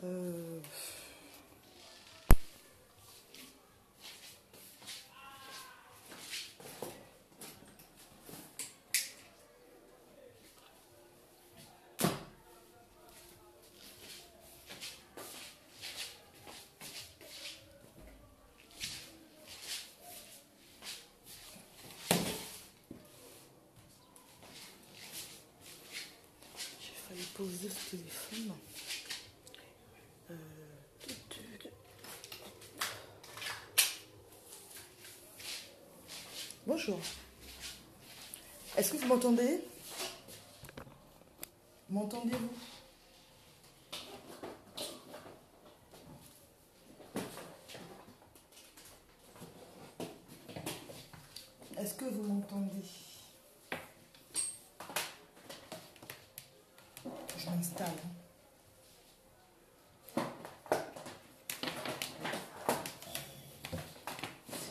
Euh, J'ai failli poser ce téléphone. Euh, Bonjour. Est-ce que vous m'entendez? M'entendez-vous? Est-ce que vous m'entendez? Je m'installe. C'est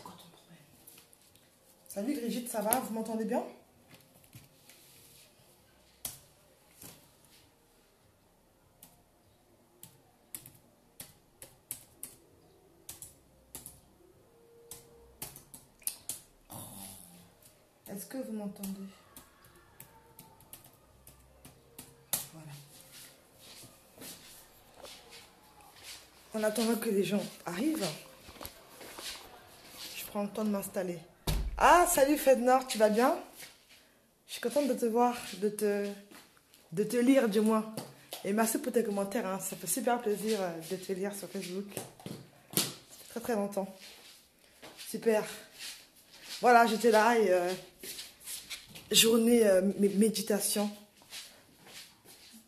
quoi ton problème? Salut Brigitte, ça va? Vous m'entendez bien? Est-ce que vous m'entendez? Voilà. En attendant que les gens arrivent, je prends le temps de m'installer. Ah, salut Fednor, tu vas bien? Je suis contente de te voir, de te lire du moins. Et merci pour tes commentaires, hein. Ça fait super plaisir de te lire sur Facebook. Ça fait très très longtemps. Super. Voilà, j'étais là et journée méditation.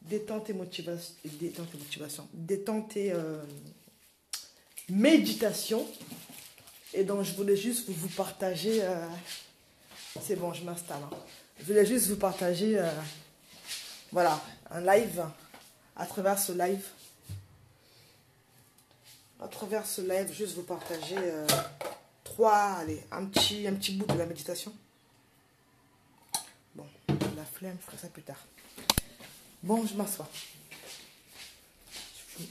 Détente et motivation. Détente et motivation. Détente et méditation. Et donc, je voulais juste vous partager... c'est bon, je m'installe. Hein. Je voulais juste vous partager... voilà, un live. À travers ce live. À travers ce live, juste vous partager... allez, un petit bout de la méditation. Bon, la flemme, je ferai ça plus tard. Bon, je m'assois.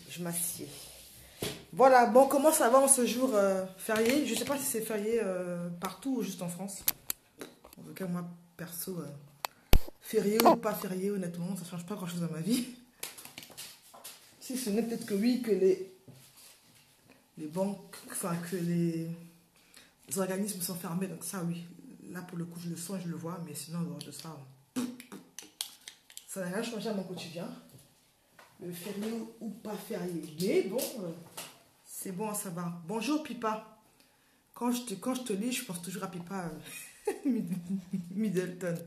Je m'assieds. Voilà, bon, comment ça va en ce jour férié? Je ne sais pas si c'est férié partout ou juste en France. En tout cas, moi, perso, férié ou pas férié, honnêtement, ça ne change pas grand-chose dans ma vie. Si ce n'est peut-être que oui, que les banques, enfin, que les organismes sont fermés, donc ça, oui. Là, pour le coup, je le sens et je le vois, mais sinon, en dehors de ça, ça n'a rien changé à mon quotidien. Le férié ou pas férié. Mais bon, c'est bon à savoir. Bonjour, Pipa. Quand je te lis, je pense toujours à Pipa Middleton.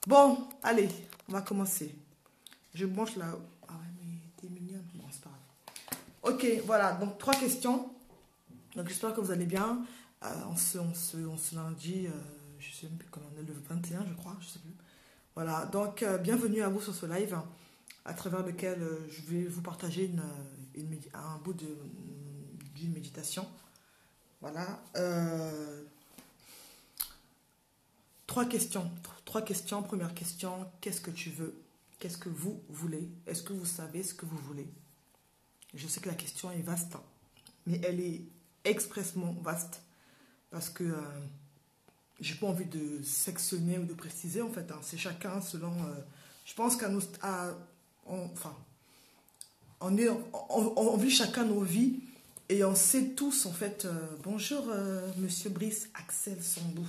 Bon, allez, on va commencer. Je branche là. Ah ouais, mais t'es mignonne. Bon, c'est pas grave. Ok, voilà. Donc, 3 questions. Donc, j'espère que vous allez bien. On se lundi, je sais même plus comment on est, le 21, je crois, je sais plus. Voilà, donc bienvenue à vous sur ce live à travers lequel je vais vous partager un bout d'une méditation. Voilà. 3 questions. 3 questions. Première question, qu'est-ce que tu veux? Qu'est-ce que vous voulez? Est-ce que vous savez ce que vous voulez? Je sais que la question est vaste, mais elle est expressement vaste parce que j'ai pas envie de sectionner ou de préciser en fait. Hein. C'est chacun selon... je pense on vit chacun nos vies et on sait tous en fait... bonjour Monsieur Brice Axel Sambou.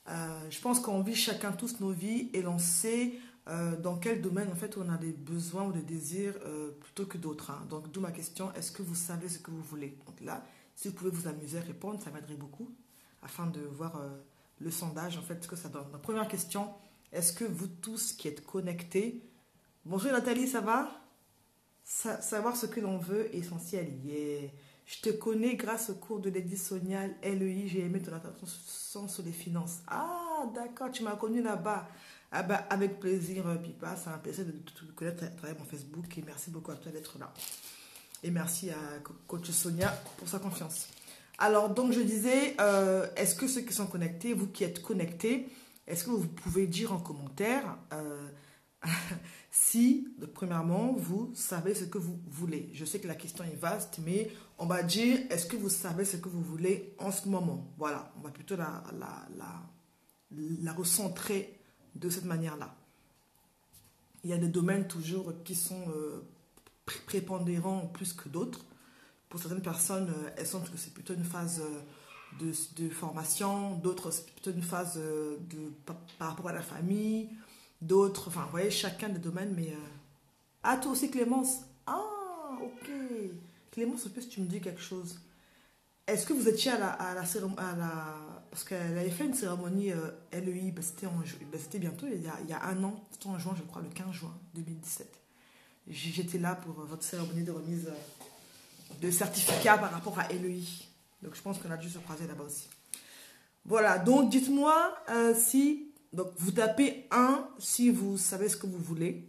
Je pense qu'on vit chacun tous nos vies et l'on sait dans quel domaine en fait on a des besoins ou des désirs plutôt que d'autres. Hein. Donc d'où ma question, est-ce que vous savez ce que vous voulez? Donc là, si vous pouvez vous amuser à répondre, ça m'aiderait beaucoup afin de voir le sondage en fait ce que ça donne. Donc première question, est-ce que vous tous qui êtes connectés... Bonjour Nathalie, ça va? Savoir ce que l'on veut est essentiel. Yeah. Je te connais grâce au cours de Lady Sonia LEI. J'ai aimé ton attention sur les finances. Ah, d'accord, tu m'as connu là-bas. Ah bah, avec plaisir, Pipa. C'est un plaisir de te connaître à travers mon Facebook. Et merci beaucoup à toi d'être là. Et merci à coach Sonia pour sa confiance. Alors, donc, je disais, est-ce que ceux qui sont connectés, vous qui êtes connectés, est-ce que vous pouvez dire en commentaire Si, premièrement, vous savez ce que vous voulez. Je sais que la question est vaste, mais on va dire, est-ce que vous savez ce que vous voulez en ce moment? Voilà, on va plutôt la recentrer de cette manière-là. Il y a des domaines toujours qui sont prépondérants plus que d'autres. Pour certaines personnes, elles sentent que c'est plutôt une phase de formation, d'autres c'est plutôt une phase par rapport à la famille, d'autres, enfin, vous voyez, chacun des domaines, mais... Ah, toi aussi, Clémence. Ah, ok. Clémence, en plus, tu me dis quelque chose. Est-ce que vous étiez à la cérémonie, parce qu'elle avait fait une cérémonie LEI, ben, c'était bientôt, il y a un an, c'était en juin, je crois, le 15 juin 2017. J'étais là pour votre cérémonie de remise de certificat par rapport à LEI. Donc, je pense qu'on a dû se croiser là-bas aussi. Voilà, donc dites-moi si... Donc, vous tapez 1 si vous savez ce que vous voulez.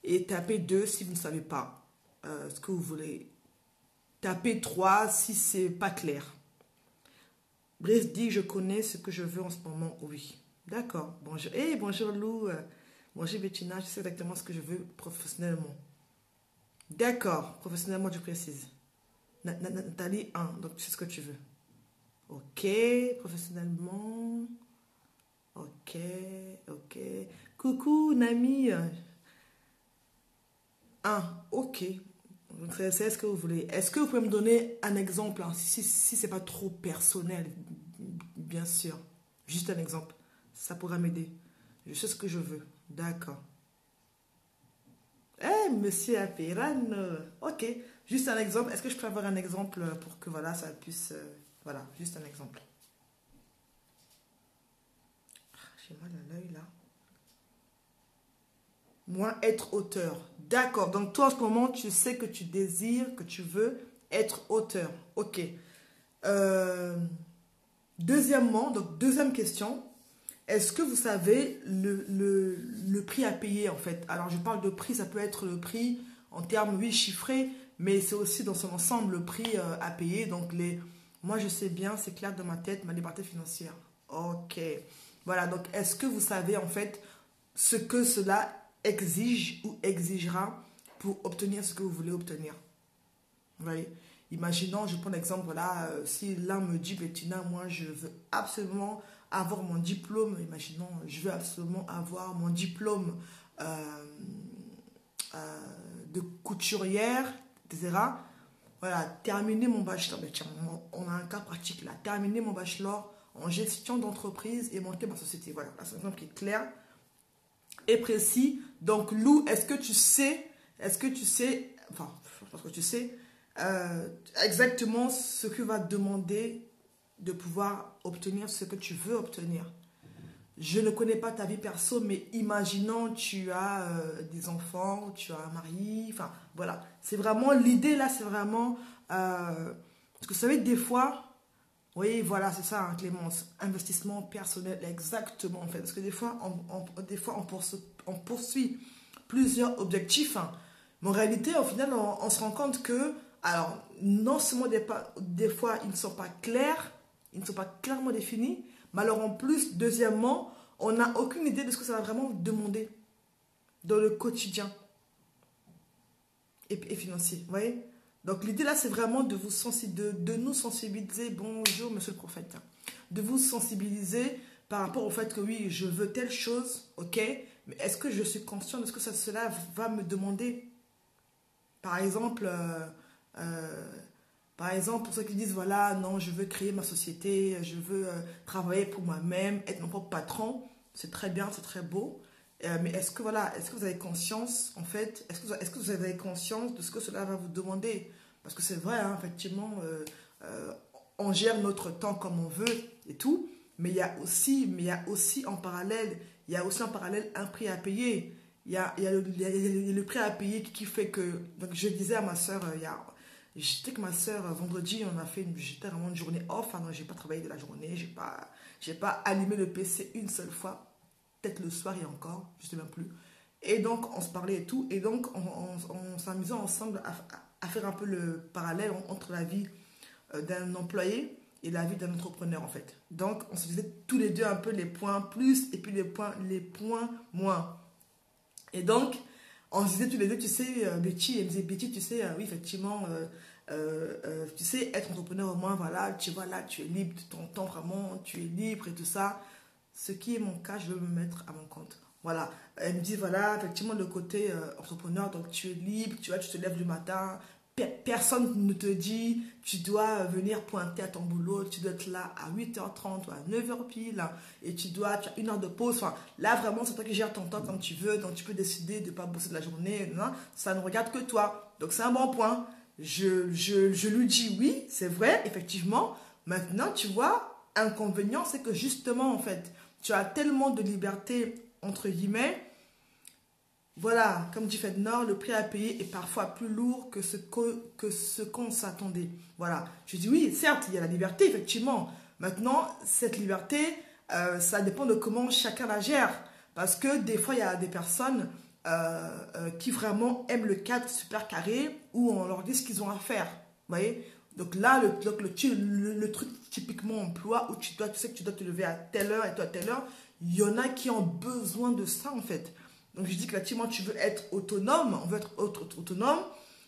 Et tapez 2 si vous ne savez pas ce que vous voulez. Tapez 3 si c'est pas clair. Brice dit, je connais ce que je veux en ce moment. Oui. D'accord. Bonjour. Hey, bonjour Lou. Bonjour Bettina. Je sais exactement ce que je veux professionnellement. D'accord. Professionnellement, je précise. Nathalie 1. Donc, tu sais ce que tu veux. Ok. Professionnellement. Ok. Ok. Coucou, Nami. 1. Ok. Donc, c'est ce que vous voulez. Est-ce que vous pouvez me donner un exemple, hein, si ce n'est pas trop personnel, bien sûr. Juste un exemple. Ça pourra m'aider. Je sais ce que je veux. D'accord. Eh, monsieur Apiran. Ok. Juste un exemple. Est-ce que je peux avoir un exemple pour que voilà, ça puisse... voilà, juste un exemple. J'ai mal à l'œil là. Moi, être auteur. D'accord. Donc, toi, en ce moment, tu sais que tu désires, que tu veux être auteur. Ok. Deuxièmement, donc, deuxième question. Est-ce que vous savez le prix à payer, en fait? Alors, je parle de prix, ça peut être le prix en termes, oui, chiffrés, mais c'est aussi dans son ensemble le prix à payer. Donc, moi, je sais bien, c'est clair dans ma tête, ma liberté financière. Ok. Voilà, donc, est-ce que vous savez, en fait, ce que cela exige ou exigera pour obtenir ce que vous voulez obtenir? Vous voyez? Imaginons, je prends l'exemple, voilà, si l'un me dit, Bettina, moi, je veux absolument avoir mon diplôme, imaginons, je veux absolument avoir mon diplôme de couturière, etc. Voilà, terminer mon bachelor, ben tiens, on a un cas pratique là, terminer mon bachelor en gestion d'entreprise et monter ma société. Voilà, c'est un exemple qui est clair et précis. Donc, Lou, est-ce que tu sais, enfin, je pense que tu sais exactement ce que va te demander de pouvoir obtenir ce que tu veux obtenir? Je ne connais pas ta vie perso, mais imaginons tu as des enfants, tu as un mari, enfin voilà. C'est vraiment, l'idée là, c'est vraiment... parce que vous savez, des fois, oui, voilà, c'est ça, hein, Clémence, investissement personnel, exactement en fait. Parce que des fois, on poursuit plusieurs objectifs, hein, mais en réalité, au final, on se rend compte que, alors, non seulement des fois, ils ne sont pas clairs, ils ne sont pas clairement définis, mais alors en plus, deuxièmement, on n'a aucune idée de ce que ça va vraiment demander dans le quotidien et financier, vous voyez? Donc l'idée là, c'est vraiment de de nous sensibiliser, bonjour monsieur le prophète, de vous sensibiliser par rapport au fait que oui, je veux telle chose, ok, mais est-ce que je suis conscient de ce que cela va me demander? Par exemple, pour ceux qui disent, voilà, non, je veux créer ma société, je veux travailler pour moi-même, être mon propre patron, c'est très bien, c'est très beau. Mais est-ce que, voilà, est-ce que vous avez conscience, en fait, est-ce que vous avez conscience de ce que cela va vous demander? Parce que c'est vrai, hein, effectivement, on gère notre temps comme on veut et tout, mais il y a aussi en parallèle, un prix à payer. Il y a le prix à payer qui fait que... Donc, je disais à ma soeur, j'étais avec ma soeur vendredi, j'étais vraiment une journée off, hein, donc j'ai pas travaillé de la journée, j'ai pas allumé le PC une seule fois, peut-être le soir et encore, je sais même plus. Et donc, on se parlait et tout, et donc, on s'amusait ensemble à faire un peu le parallèle entre la vie d'un employé et la vie d'un entrepreneur, en fait. Donc, on se disait tous les deux un peu les points plus et puis les points moins. Et donc, on se disait tous les deux, tu sais, Betty, elle me disait, Betty, tu sais, oui, effectivement, tu sais, être entrepreneur au moins, voilà, tu vois, là, tu es libre de ton temps, vraiment, tu es libre et tout ça. Ce qui est mon cas, je veux me mettre à mon compte. Voilà, elle me dit, voilà, effectivement, le côté entrepreneur, donc tu es libre, tu vois, tu te lèves le matin, personne ne te dit, tu dois venir pointer à ton boulot, tu dois être là à 8h30 ou à 9h pile, hein, et tu as une heure de pause. Enfin, là, vraiment, c'est toi qui gères ton temps comme tu veux, donc tu peux décider de ne pas bosser de la journée, non, ça ne regarde que toi. Donc, c'est un bon point. Je lui dis oui, c'est vrai, effectivement. Maintenant, tu vois, inconvénient, c'est que justement, en fait, tu as tellement de liberté, entre guillemets, voilà, comme dit Fednor, le prix à payer est parfois plus lourd que ce qu'on s'attendait. Voilà, je dis oui, certes, il y a la liberté, effectivement. Maintenant, cette liberté, ça dépend de comment chacun la gère. Parce que des fois, il y a des personnes qui vraiment aiment le cadre super carré où on leur dit ce qu'ils ont à faire. Vous voyez? Donc là, le truc typiquement emploi où tu sais que tu dois te lever à telle heure et toi à telle heure, il y en a qui ont besoin de ça en fait. Donc je dis que effectivement tu veux être autonome, on veut être autonome,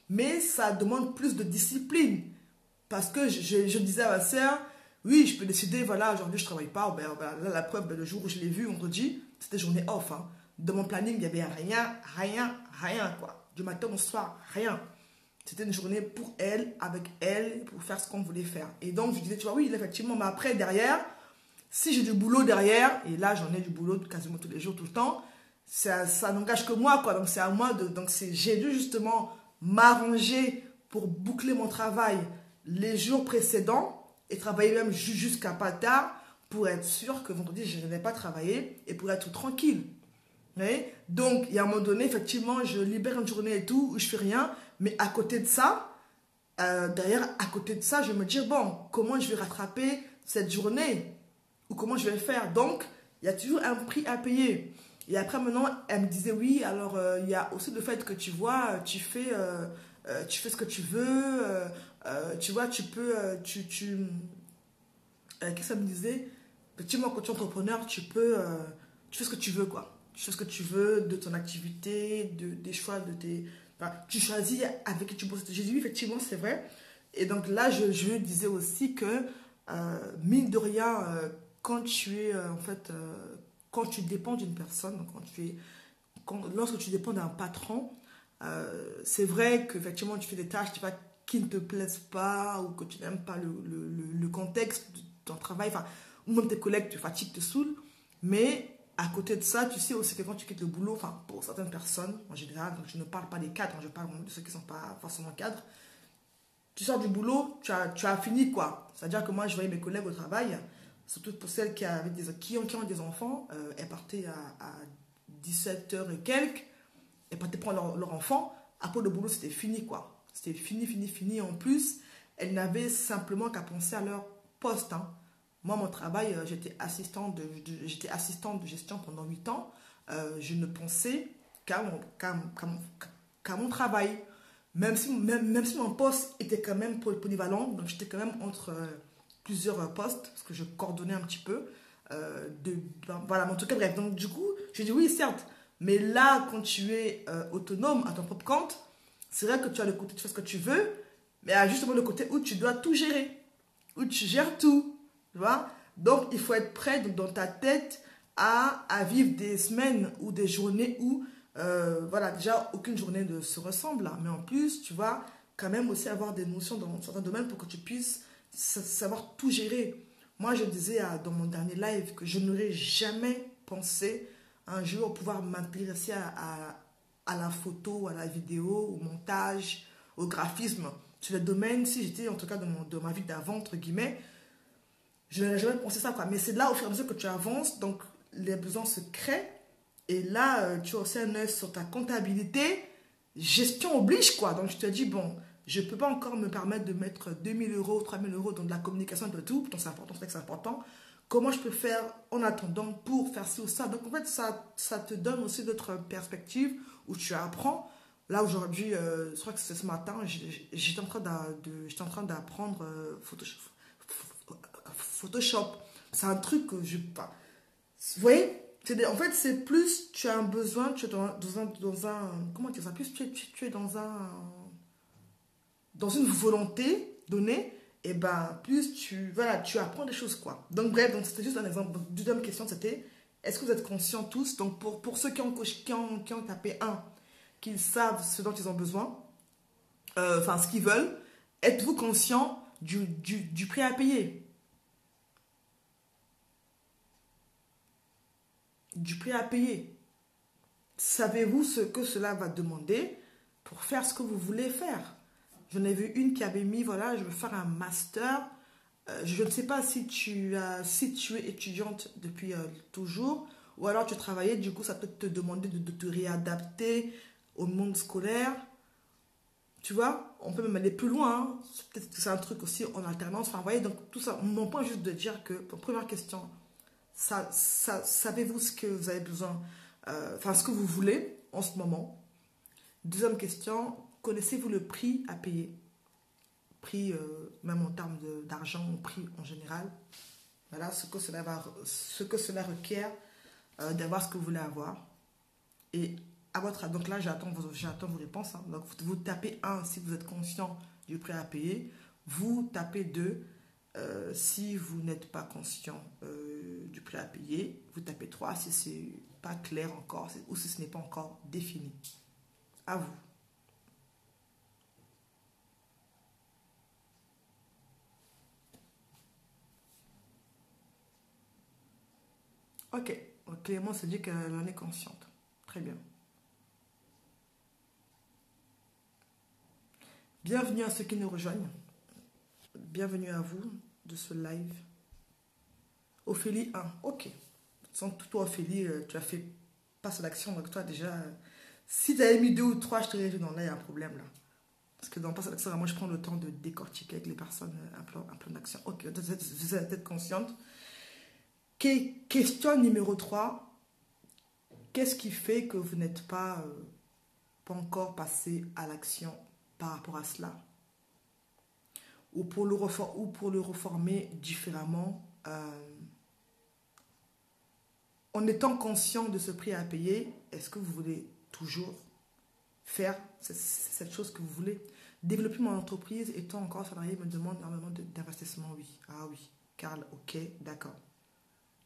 mais ça demande plus de discipline. Parce que je disais à ma soeur, oui, je peux décider, voilà, aujourd'hui je ne travaille pas. Là, la preuve, le jour où je l'ai vu, vendredi, c'était journée off. Hein. Dans mon planning, il n'y avait rien, quoi. Du matin au soir, rien. C'était une journée pour elle, avec elle, pour faire ce qu'on voulait faire. Et donc, je disais, tu vois, oui, effectivement, mais après, derrière, si j'ai du boulot derrière, et là, j'en ai du boulot quasiment tous les jours, tout le temps, ça n'engage que moi, quoi. Donc, c'est à moi de. Donc, j'ai dû justement m'arranger pour boucler mon travail les jours précédents et travailler même jusqu'à pas tard pour être sûr que vendredi, je n'ai pas travaillé et pour être tranquille. Ouais. Donc, il y a un moment donné, effectivement, je libère une journée et tout, où je fais rien. Mais à côté de ça, derrière, à côté de ça, je me dis, bon, comment je vais rattraper cette journée? Ou comment je vais faire? Donc, il y a toujours un prix à payer. Et après, maintenant, elle me disait, oui, alors, il y a aussi le fait que tu vois, tu fais ce que tu veux, tu vois, tu peux, qu'est-ce que ça me disait? Effectivement, quand tu es entrepreneur, tu fais ce que tu veux, quoi. Tu fais ce que tu veux de ton activité, des choix de tes... Enfin, tu choisis avec qui tu bosses. J'ai dit oui, effectivement, c'est vrai. Et donc là, je disais aussi que, mine de rien, quand tu es, en fait, quand tu dépends d'une personne, lorsque tu dépends d'un patron, c'est vrai qu'effectivement, tu fais des tâches qui ne te plaisent pas ou que tu n'aimes pas le contexte de ton travail, enfin, ou même tes collègues te fatiguent, te saoulent. Mais à côté de ça, tu sais aussi que quand tu quittes le boulot, enfin, pour certaines personnes, en général, donc je ne parle pas des cadres, je parle de ceux qui ne sont pas forcément cadres, tu sors du boulot, tu as fini quoi. C'est-à-dire que moi, je voyais mes collègues au travail, surtout pour celles qui ont des enfants, elles partaient à 17h et quelques, elles partaient prendre leur enfant, après le boulot, c'était fini quoi. C'était fini. En plus, elles n'avaient simplement qu'à penser à leur poste. Hein. Moi, mon travail, j'étais assistante de gestion pendant 8 ans. Je ne pensais qu'à mon travail. Même si mon poste était quand même polyvalent, donc j'étais quand même entre plusieurs postes, parce que je coordonnais un petit peu. Voilà, mais en tout cas, bref. Donc, du coup, j'ai dit oui, certes, mais là, quand tu es autonome à ton propre compte, c'est vrai que tu as le côté, tu fais ce que tu veux, mais il y a justement le côté où tu dois tout gérer, où tu gères tout, tu vois. Donc, il faut être prêt dans ta tête à vivre des semaines ou des journées où voilà, déjà, aucune journée ne se ressemble, là. Mais en plus, tu vas quand même aussi avoir des notions dans certains domaines pour que tu puisses savoir tout gérer. Moi, je disais dans mon dernier live que je n'aurais jamais pensé un jour pouvoir m'intéresser à la photo, à la vidéo, au montage, au graphisme. Sur le domaine, si j'étais en tout cas dans ma vie d'avant, entre guillemets, je n'aurais jamais pensé ça, quoi. Mais c'est là, au fur et à mesure que tu avances, donc les besoins se créent. Et là, tu as aussi un œil sur ta comptabilité. Gestion oblige, quoi. Donc, je te dis, bon, je ne peux pas encore me permettre de mettre 2000 euros, 3000 euros dans de la communication et de tout. Pourtant, c'est important, c'est important. Comment je peux faire en attendant pour faire ci ou ça? Donc, en fait, ça te donne aussi d'autres perspectives où tu apprends. Là, aujourd'hui, je crois que c'est ce matin, j'étais en train d'apprendre Photoshop. C'est un truc que je... Vous voyez? En fait, c'est plus tu as un besoin, tu es comment dire ça, plus tu es dans une volonté donnée, et ben plus voilà, tu apprends des choses, quoi. Donc bref, donc c'était juste un exemple. Donc, deuxième question, c'était, est-ce que vous êtes conscients tous? Donc pour ceux qui ont tapé un, qu'ils savent ce dont ils ont besoin, enfin ce qu'ils veulent, êtes-vous conscient du prix à payer? Du prix à payer. Savez-vous ce que cela va demander pour faire ce que vous voulez faire? J'en ai vu une qui avait mis, voilà, je veux faire un master. Je ne sais pas si tu es étudiante depuis toujours, ou alors tu travaillais, du coup ça peut te demander de te réadapter au monde scolaire. Tu vois, on peut même aller plus loin, hein. Peut-être que c'est un truc aussi en alternance. Enfin, vous voyez, donc tout ça, mon point est juste de dire que, première question, savez-vous ce que vous avez besoin, enfin ce que vous voulez en ce moment? Deuxième question, connaissez-vous le prix à payer? Prix, même en termes d'argent, ou prix en général. Voilà, ce que cela requiert d'avoir ce que vous voulez avoir. Et à votre donc là, j'attends vos réponses, hein. Donc vous tapez 1 si vous êtes conscient du prix à payer. Vous tapez 2 si vous n'êtes pas conscient du prix à payer. Vous tapez 3 si c'est pas clair encore ou si ce n'est pas encore défini. À vous. Ok. Clément se dit qu'elle en est consciente. Très bien. Bienvenue à ceux qui nous rejoignent. Bienvenue à vous de ce live. Ophélie 1. Ok. Sans toi, Ophélie, tu as fait passe à l'action. Donc toi, déjà, si tu avais mis 2 ou 3, je te dirais, non, là, il y a un problème, là. Parce que dans passe à l'action, moi, je prends le temps de décortiquer avec les personnes un plan d'action. Ok, vous êtes peut-être consciente. Question numéro 3. Qu'est-ce qui fait que vous n'êtes pas encore passé à l'action par rapport à cela? Ou pour le reformer différemment, en étant conscient de ce prix à payer, est-ce que vous voulez toujours faire cette chose que vous voulez? Développer mon entreprise étant encore salarié me demande énormément d'investissement, oui. Ah oui, Carl, ok, d'accord.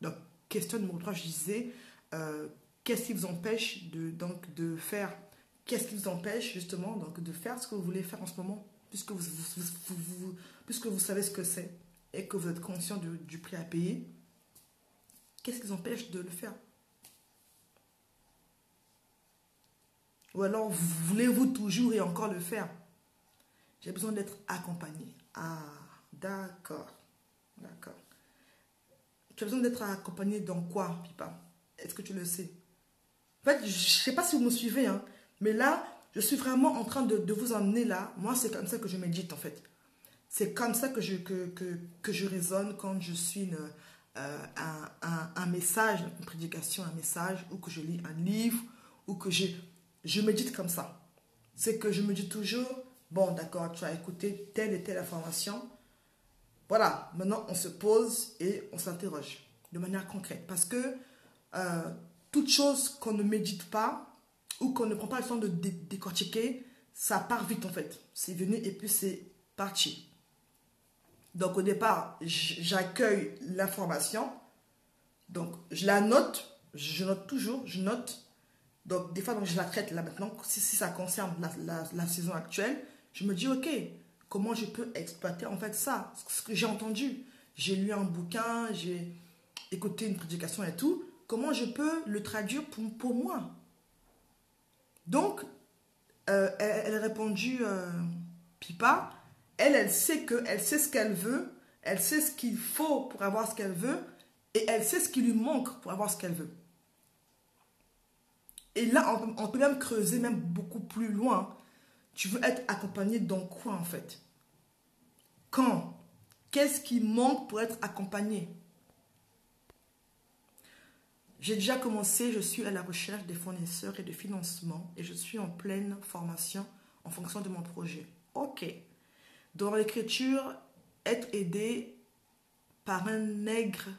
Donc, question numéro 3, je disais, qu'est-ce qui vous empêche de faire, qu'est-ce qui vous empêche justement donc, de faire ce que vous voulez faire en ce moment, puisque puisque vous savez ce que c'est et que vous êtes conscient du prix à payer, qu'est-ce qui vous empêche de le faire? Ou alors, voulez-vous toujours et encore le faire? J'ai besoin d'être accompagné. Ah, d'accord. D'accord. Tu as besoin d'être accompagné dans quoi, Pipa? Est-ce que tu le sais? En fait, je ne sais pas si vous me suivez, hein, mais là, je suis vraiment en train de vous emmener là. Moi, c'est comme ça que je médite, en fait. C'est comme ça que je raisonne quand je suis un message, une prédication, un message, ou que je lis un livre, ou que je médite comme ça. C'est que je me dis toujours, bon, d'accord, tu as écouté telle et telle information. Voilà, maintenant on se pose et on s'interroge de manière concrète. Parce que toute chose qu'on ne médite pas ou qu'on ne prend pas le temps de décortiquer, ça part vite en fait. C'est venu et puis c'est parti. Donc au départ, j'accueille l'information. Donc je la note, je note toujours, je note. Donc des fois, donc, je la traite là maintenant. Si ça concerne la saison actuelle, je me dis ok, comment je peux exploiter en fait ça, ce que j'ai entendu. J'ai lu un bouquin, j'ai écouté une prédication et tout. Comment je peux le traduire pour moi? Donc, elle a répondu, Pipa, elle sait elle sait ce qu'elle veut, elle sait ce qu'il faut pour avoir ce qu'elle veut, et elle sait ce qui lui manque pour avoir ce qu'elle veut. Et là, on peut même creuser même beaucoup plus loin. Tu veux être accompagné dans quoi en fait? Quand? Qu'est-ce qui manque pour être accompagné? J'ai déjà commencé, je suis à la recherche des fournisseurs et de financement et je suis en pleine formation en fonction de mon projet. Ok. Dans l'écriture, être aidé par un nègre.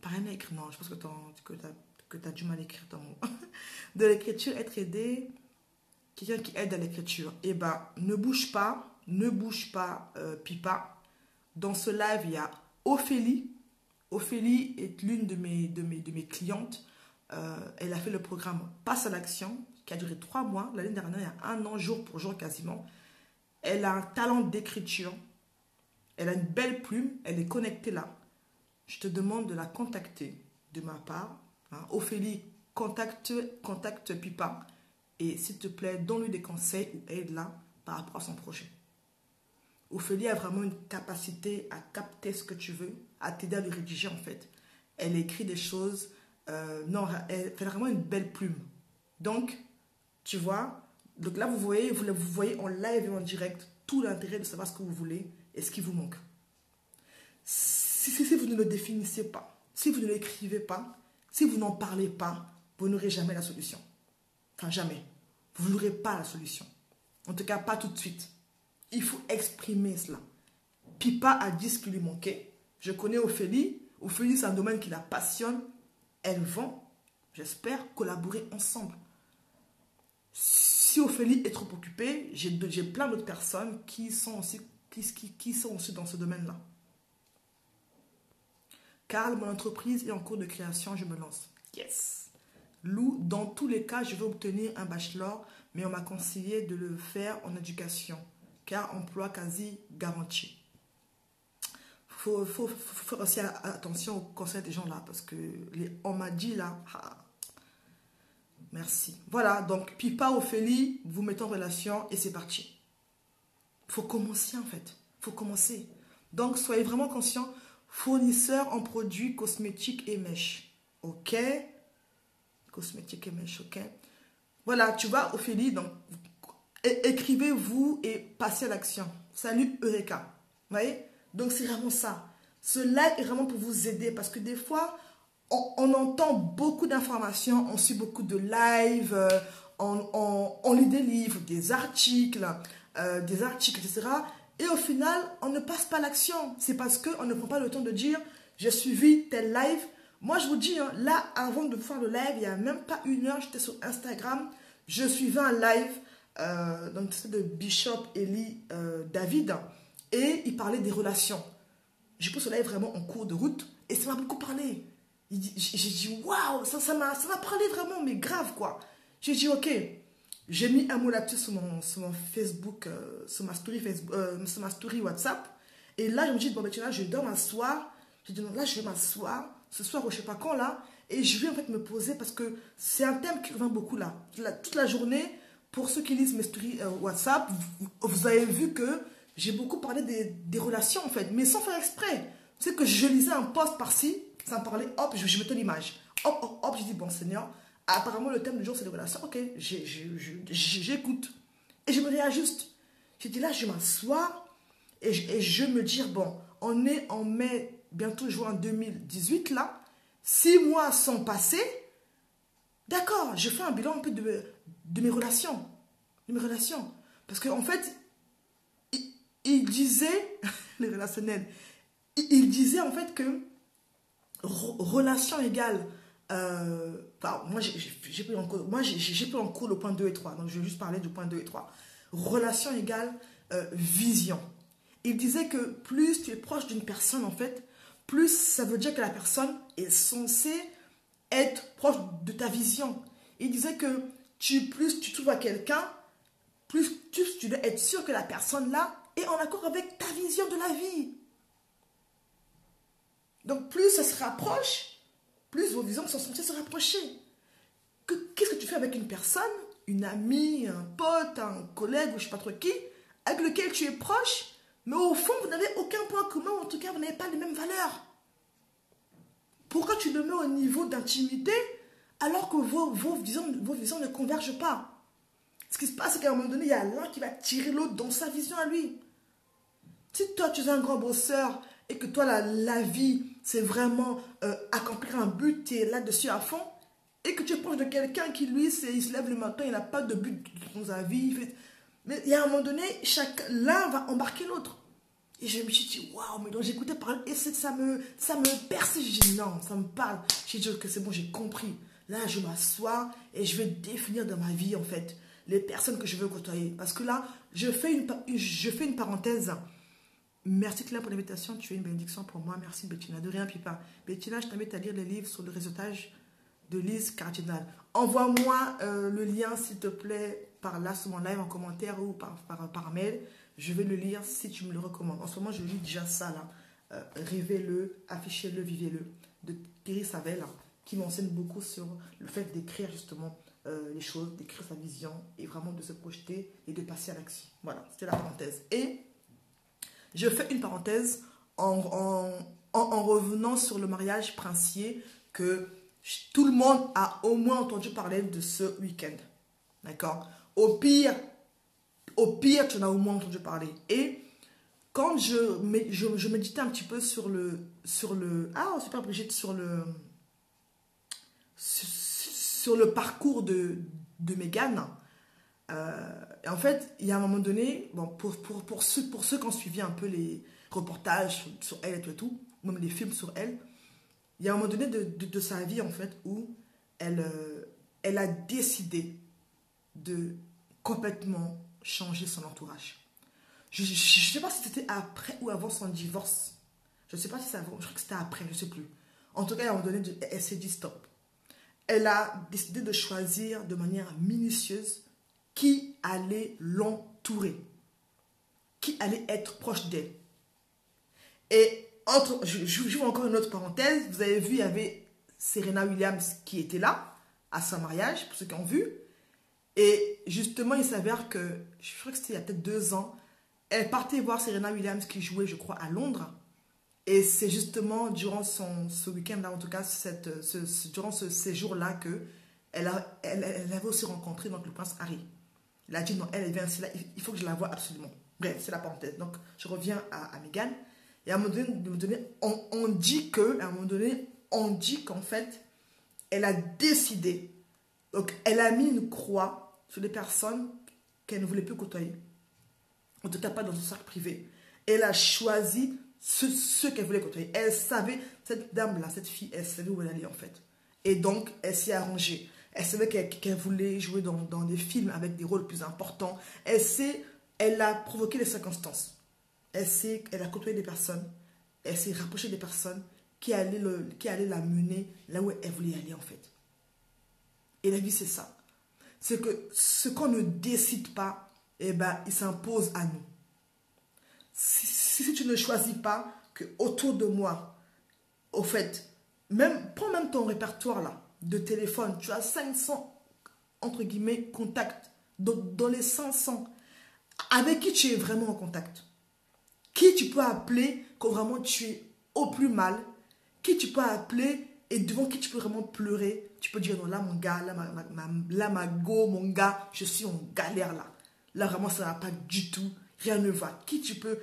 Par un nègre, non, je pense que que tu as du mal à écrire ton mot. De l'écriture, être aidé, quelqu'un qui aide à l'écriture. Eh ben, ne bouge pas, Pipa. Dans ce live, il y a Ophélie. Ophélie est l'une de mes clientes. Elle a fait le programme Passe à l'action, qui a duré 3 mois. L'année dernière, il y a 1 an, jour pour jour quasiment. Elle a un talent d'écriture. Elle a une belle plume. Elle est connectée là. Je te demande de la contacter de ma part. Hein. Ophélie, contacte Pipa. Et s'il te plaît, donne-lui des conseils ou aide-la par rapport à son projet. Ophélie a vraiment une capacité à capter ce que tu veux, à t'aider à le rédiger en fait. Elle écrit des choses, non, elle fait vraiment une belle plume. Donc, tu vois, donc là vous voyez en live et en direct tout l'intérêt de savoir ce que vous voulez et ce qui vous manque. Si vous ne le définissez pas, si vous ne l'écrivez pas, si vous n'en parlez pas, vous n'aurez jamais la solution. Enfin, jamais. Vous n'aurez pas la solution. En tout cas, pas tout de suite. Il faut exprimer cela. Pipa a dit ce qui lui manquait. Je connais Ophélie. Ophélie, c'est un domaine qui la passionne. Elle vend. J'espère collaborer ensemble. Si Ophélie est trop occupée, j'ai plein d'autres personnes qui sont aussi dans ce domaine-là. Carl, mon entreprise est en cours de création, je me lance. Yes. Lou, dans tous les cas, je veux obtenir un bachelor, mais on m'a conseillé de le faire en éducation, car emploi quasi garanti. Faut faire aussi attention aux conseils des gens là, parce que on m'a dit là, merci. Voilà, donc Pipa, Ophélie, vous mettez en relation et c'est parti. Il faut commencer en fait, il faut commencer. Donc soyez vraiment conscients, fournisseur en produits cosmétiques et mèches, ok? Cosmétiques et mèches, ok? Voilà, tu vois Ophélie, donc écrivez-vous et passez à l'action. Salut Eureka. Vous voyez? Donc c'est vraiment ça. Ce live est vraiment pour vous aider parce que des fois, on entend beaucoup d'informations, on suit beaucoup de lives, on lit des livres, des articles, etc. Et au final, on ne passe pas à l'action. C'est parce qu'on ne prend pas le temps de dire, j'ai suivi tel live. Moi, je vous dis, hein, là, avant de faire le live, il n'y a même pas 1 heure, j'étais sur Instagram, je suivais un live, donc c'est de Bishop Eli David, et il parlait des relations. J'ai pris ce live vraiment en cours de route, et ça m'a beaucoup parlé. J'ai dit, waouh, ça m'a parlé vraiment, mais grave, quoi. J'ai dit, ok, j'ai mis un mot là-dessus sur mon Facebook, sur ma story WhatsApp, et là, je me dis, bon, ben, tu vois, je dois m'asseoir. J'ai dit, non, là, je vais m'asseoir, ce soir, ou je ne sais pas quand, là, et je vais en fait me poser, parce que c'est un thème qui revient beaucoup, là. Toute la journée, pour ceux qui lisent mes stories WhatsApp, vous avez vu que j'ai beaucoup parlé des relations, en fait, mais sans faire exprès. C'est que je lisais un post par-ci, ça me parlait, hop, je mettais l'image. Hop, j'ai dit, bon, Seigneur, apparemment, le thème du jour, c'est les relations. Ok, j'écoute. Et je me réajuste. J'ai dit, là, je m'assois et je me dis, bon, on est en mai, bientôt juin 2018, là. 6 mois sont passés. D'accord, je fais un bilan un peu de mes relations. De mes relations. Parce qu'en fait, il disait, les relationnels, il disait en fait que relation égale, moi j'ai pris en cours le point 2 et 3, donc je vais juste parler du point 2 et 3. Relation égale vision. Il disait que plus tu es proche d'une personne en fait, plus ça veut dire que la personne est censée être proche de ta vision. Il disait que plus tu trouves à quelqu'un, plus tu dois être sûr que la personne là est en accord avec ta vision de la vie. Donc plus ça se rapproche, plus vos visions sont censées se rapprocher. Qu'est-ce que tu fais avec une personne, une amie, un pote, un collègue ou je ne sais pas trop qui, avec lequel tu es proche, mais au fond vous n'avez aucun point commun, ou en tout cas vous n'avez pas les mêmes valeurs. Pourquoi tu le mets au niveau d'intimité alors que vos visions ne convergent pas? Ce qui se passe, c'est qu'à un moment donné, il y a l'un qui va tirer l'autre dans sa vision à lui. Si toi, tu es un grand bosseur et que toi, la vie, c'est vraiment accomplir un but, tu es là-dessus à fond, et que tu es proche de quelqu'un qui, lui, il se lève le matin, il n'a pas de but dans sa vie. Mais il y a un moment donné, l'un va embarquer l'autre. Et je me suis dit, waouh, mais donc j'écoutais parler, et ça me perçait. J'ai dit, non, ça me parle. J'ai dit, ok, c'est bon, j'ai compris. là, je m'assois et je vais définir dans ma vie, en fait, les personnes que je veux côtoyer. Parce que là, je fais une parenthèse. Merci Claire pour l'invitation, tu es une bénédiction pour moi. Merci Bettina, de rien Pipa. Bettina, je t'invite à lire les livres sur le réseautage de Lise Cardinal. Envoie-moi le lien, s'il te plaît, par là, sur mon live, en commentaire ou par mail. Je vais le lire si tu me le recommandes. En ce moment, je lis déjà ça, là. Rêvez-le, affichez-le, vivez-le, de Thierry Savelle, hein, qui m'enseigne beaucoup sur le fait d'écrire justement les choses, d'écrire sa vision et vraiment de se projeter et de passer à l'action. Voilà, c'était la parenthèse. Et je fais une parenthèse en revenant sur le mariage princier que tout le monde a au moins entendu parler de ce week-end. D'accord? Au pire, tu en as au moins entendu parler. Et quand je méditais un petit peu sur le ah, super Brigitte, sur le parcours de Meghan, en fait, il y a un moment donné, bon, pour ceux qui ont suivi un peu les reportages sur elle et tout, même les films sur elle, il y a un moment donné de sa vie, en fait, où elle a décidé de complètement changer son entourage. Je ne sais pas si c'était après ou avant son divorce. Je ne sais pas si c'est avant, je crois que c'était après, je ne sais plus. En tout cas, à un moment donné, elle s'est dit stop. Elle a décidé de choisir de manière minutieuse qui allait l'entourer, qui allait être proche d'elle. Et je vois encore une autre parenthèse. Vous avez vu, il y avait Serena Williams qui était là, à son mariage, pour ceux qui ont vu. Et justement, il s'avère que, je crois que c'était il y a peut-être 2 ans, elle partait voir Serena Williams qui jouait, je crois, à Londres. Et c'est justement durant ce week-end-là, en tout cas, durant ce séjour-là, qu'elle avait aussi rencontré donc, le prince Harry. Elle a dit non, elle vient ici, là, il faut que je la voie absolument. Bref, c'est la parenthèse. Donc, je reviens à Meghan. Et à un moment donné, on dit qu'en fait, elle a décidé, donc elle a mis une croix sur les personnes qu'elle ne voulait plus côtoyer. En tout cas, pas dans son cercle privé. Elle a choisi ceux qu'elle voulait côtoyer. Elle savait, cette dame-là, cette fille, elle savait où elle allait en fait. Et donc, elle s'y est arrangée. Elle savait qu'elle voulait jouer dans des films avec des rôles plus importants. Elle a provoqué les circonstances. Elle a côtoyé des personnes. Elle s'est rapprochée des personnes qui allaient la mener là où elle voulait aller en fait. Et la vie, c'est ça. C'est que ce qu'on ne décide pas, eh ben, il s'impose à nous. Si tu ne choisis pas que autour de moi, au fait, prends même ton répertoire là, de téléphone, tu as 500, entre guillemets, contacts. Dans les 500, avec qui tu es vraiment en contact? Qui tu peux appeler quand vraiment tu es au plus mal? Qui tu peux appeler et devant qui tu peux vraiment pleurer? Tu peux dire non, là mon gars, là ma go, mon gars, je suis en galère là. Là vraiment ça ne va pas du tout, rien ne va. À qui tu peux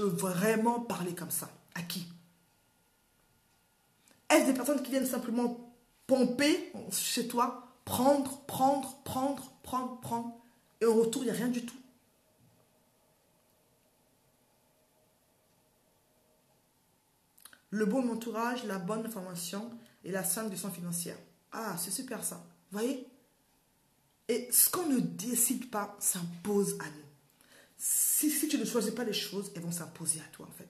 vraiment parler comme ça? À qui? Est-ce des personnes qui viennent simplement pomper chez toi, prendre, et en retour il n'y a rien du tout? Le bon entourage, la bonne information et la saine gestion financière. Ah, c'est super ça. Vous voyez? Et ce qu'on ne décide pas s'impose à nous. Si tu ne choisis pas les choses, elles vont s'imposer à toi en fait.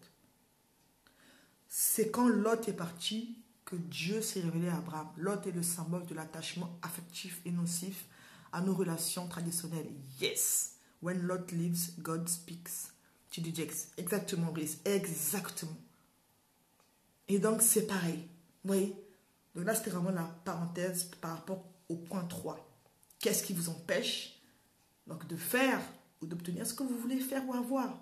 C'est quand Lot est parti que Dieu s'est révélé à Abraham. Lot est le symbole de l'attachement affectif et nocif à nos relations traditionnelles. Yes! When Lot lives, God speaks. Tu dis Jex. Exactement, Brice. Exactement. Et donc, c'est pareil. Vous voyez? Donc là, c'était vraiment la parenthèse par rapport au point 3. Qu'est-ce qui vous empêche donc de faire ou d'obtenir ce que vous voulez faire ou avoir?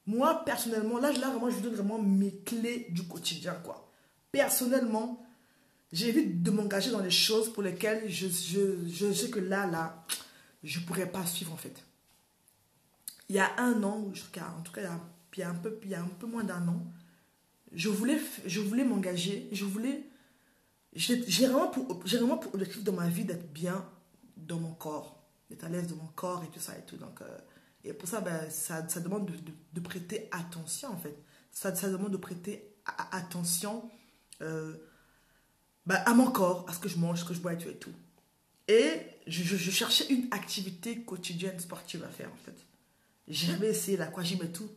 Moi, personnellement, là, vraiment, je vous donne vraiment mes clés du quotidien, quoi. Personnellement, j'évite de m'engager dans les choses pour lesquelles je sais que là, je ne pourrais pas suivre, en fait. Il y a 1 an, en tout cas, il y a un peu moins d'1 an, je voulais m'engager, j'ai vraiment pour objectif dans ma vie d'être bien dans mon corps, d'être à l'aise dans mon corps et tout ça et tout. Donc, et pour ça, ben, ça demande de prêter attention en fait. Ça demande de prêter attention bah, à mon corps, à ce que je mange, ce que je bois et tout et tout. Et je cherchais une activité quotidienne sportive à faire, en fait. J'avais essayé l'aquagym et tout.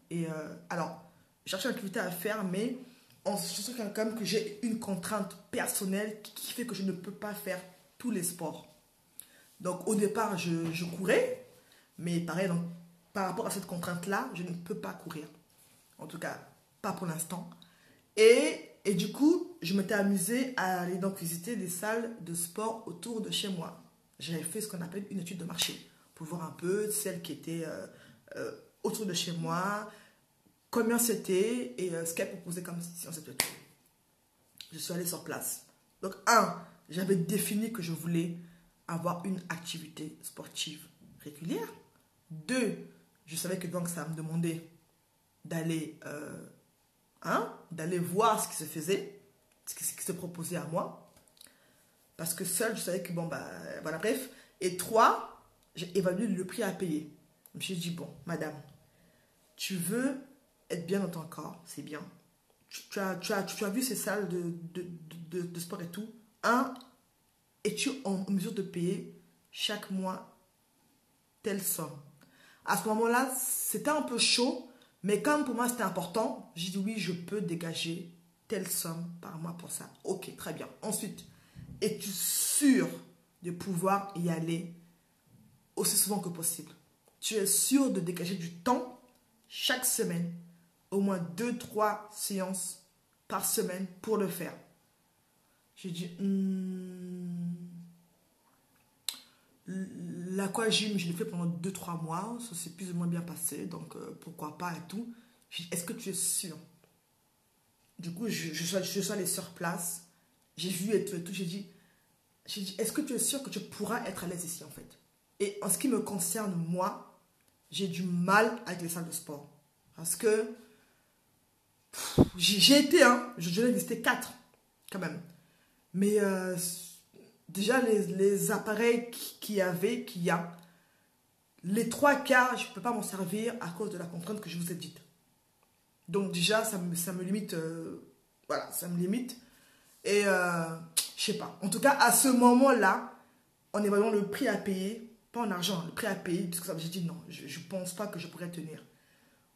Et alors, je cherchais une activité à faire, mais je sais quand même que j'ai une contrainte personnelle qui fait que je ne peux pas faire tous les sports. Donc, au départ, je courais, mais pareil, donc, par rapport à cette contrainte-là, je ne peux pas courir. En tout cas, pas pour l'instant. Et du coup, je m'étais amusée à aller donc visiter des salles de sport autour de chez moi. J'avais fait ce qu'on appelle une étude de marché pour voir un peu celles qui étaient autour de chez moi, combien c'était et ce qu'elles proposaient comme si on s'était tout. Je suis allée sur place. Donc, j'avais défini que je voulais avoir une activité sportive régulière. 2, je savais que donc ça me demandait d'aller d'aller voir ce qui se faisait, ce qui se proposait à moi. Parce que seul, je savais que bon, bah, voilà, bref. Et 3, j'ai évalué le prix à payer. Je me suis dit, bon, madame, tu veux être bien dans ton corps, c'est bien. Tu as vu ces salles de sport et tout. Es-tu en mesure de payer chaque mois telle somme? À ce moment-là, c'était un peu chaud, mais comme pour moi c'était important, j'ai dit oui, je peux dégager telle somme par mois pour ça. Ok, très bien. Ensuite, es-tu sûr de pouvoir y aller aussi souvent que possible? Tu es sûr de dégager du temps chaque semaine, au moins 2-3 séances par semaine pour le faire? J'ai dit, l'aquagym, je l'ai fait pendant 2-3 mois, ça s'est plus ou moins bien passé, donc pourquoi pas et tout. J'ai dit, est-ce que tu es sûr? Du coup, je suis allée sur place, j'ai vu et tout, j'ai dit, est-ce que tu es sûr que tu pourras être à l'aise ici en fait? Et en ce qui me concerne, moi, j'ai du mal avec les salles de sport. Parce que j'ai été, je l'ai visité 4 quand même. Mais déjà, les appareils qu'il y a, les 3 quarts, je ne peux pas m'en servir à cause de la contrainte que je vous ai dite. Donc déjà, ça me limite. Voilà, ça me limite. Et je sais pas. En tout cas, à ce moment-là, en évaluant le prix à payer, pas en argent, le prix à payer, parce que j'ai dit non, je ne pense pas que je pourrais tenir.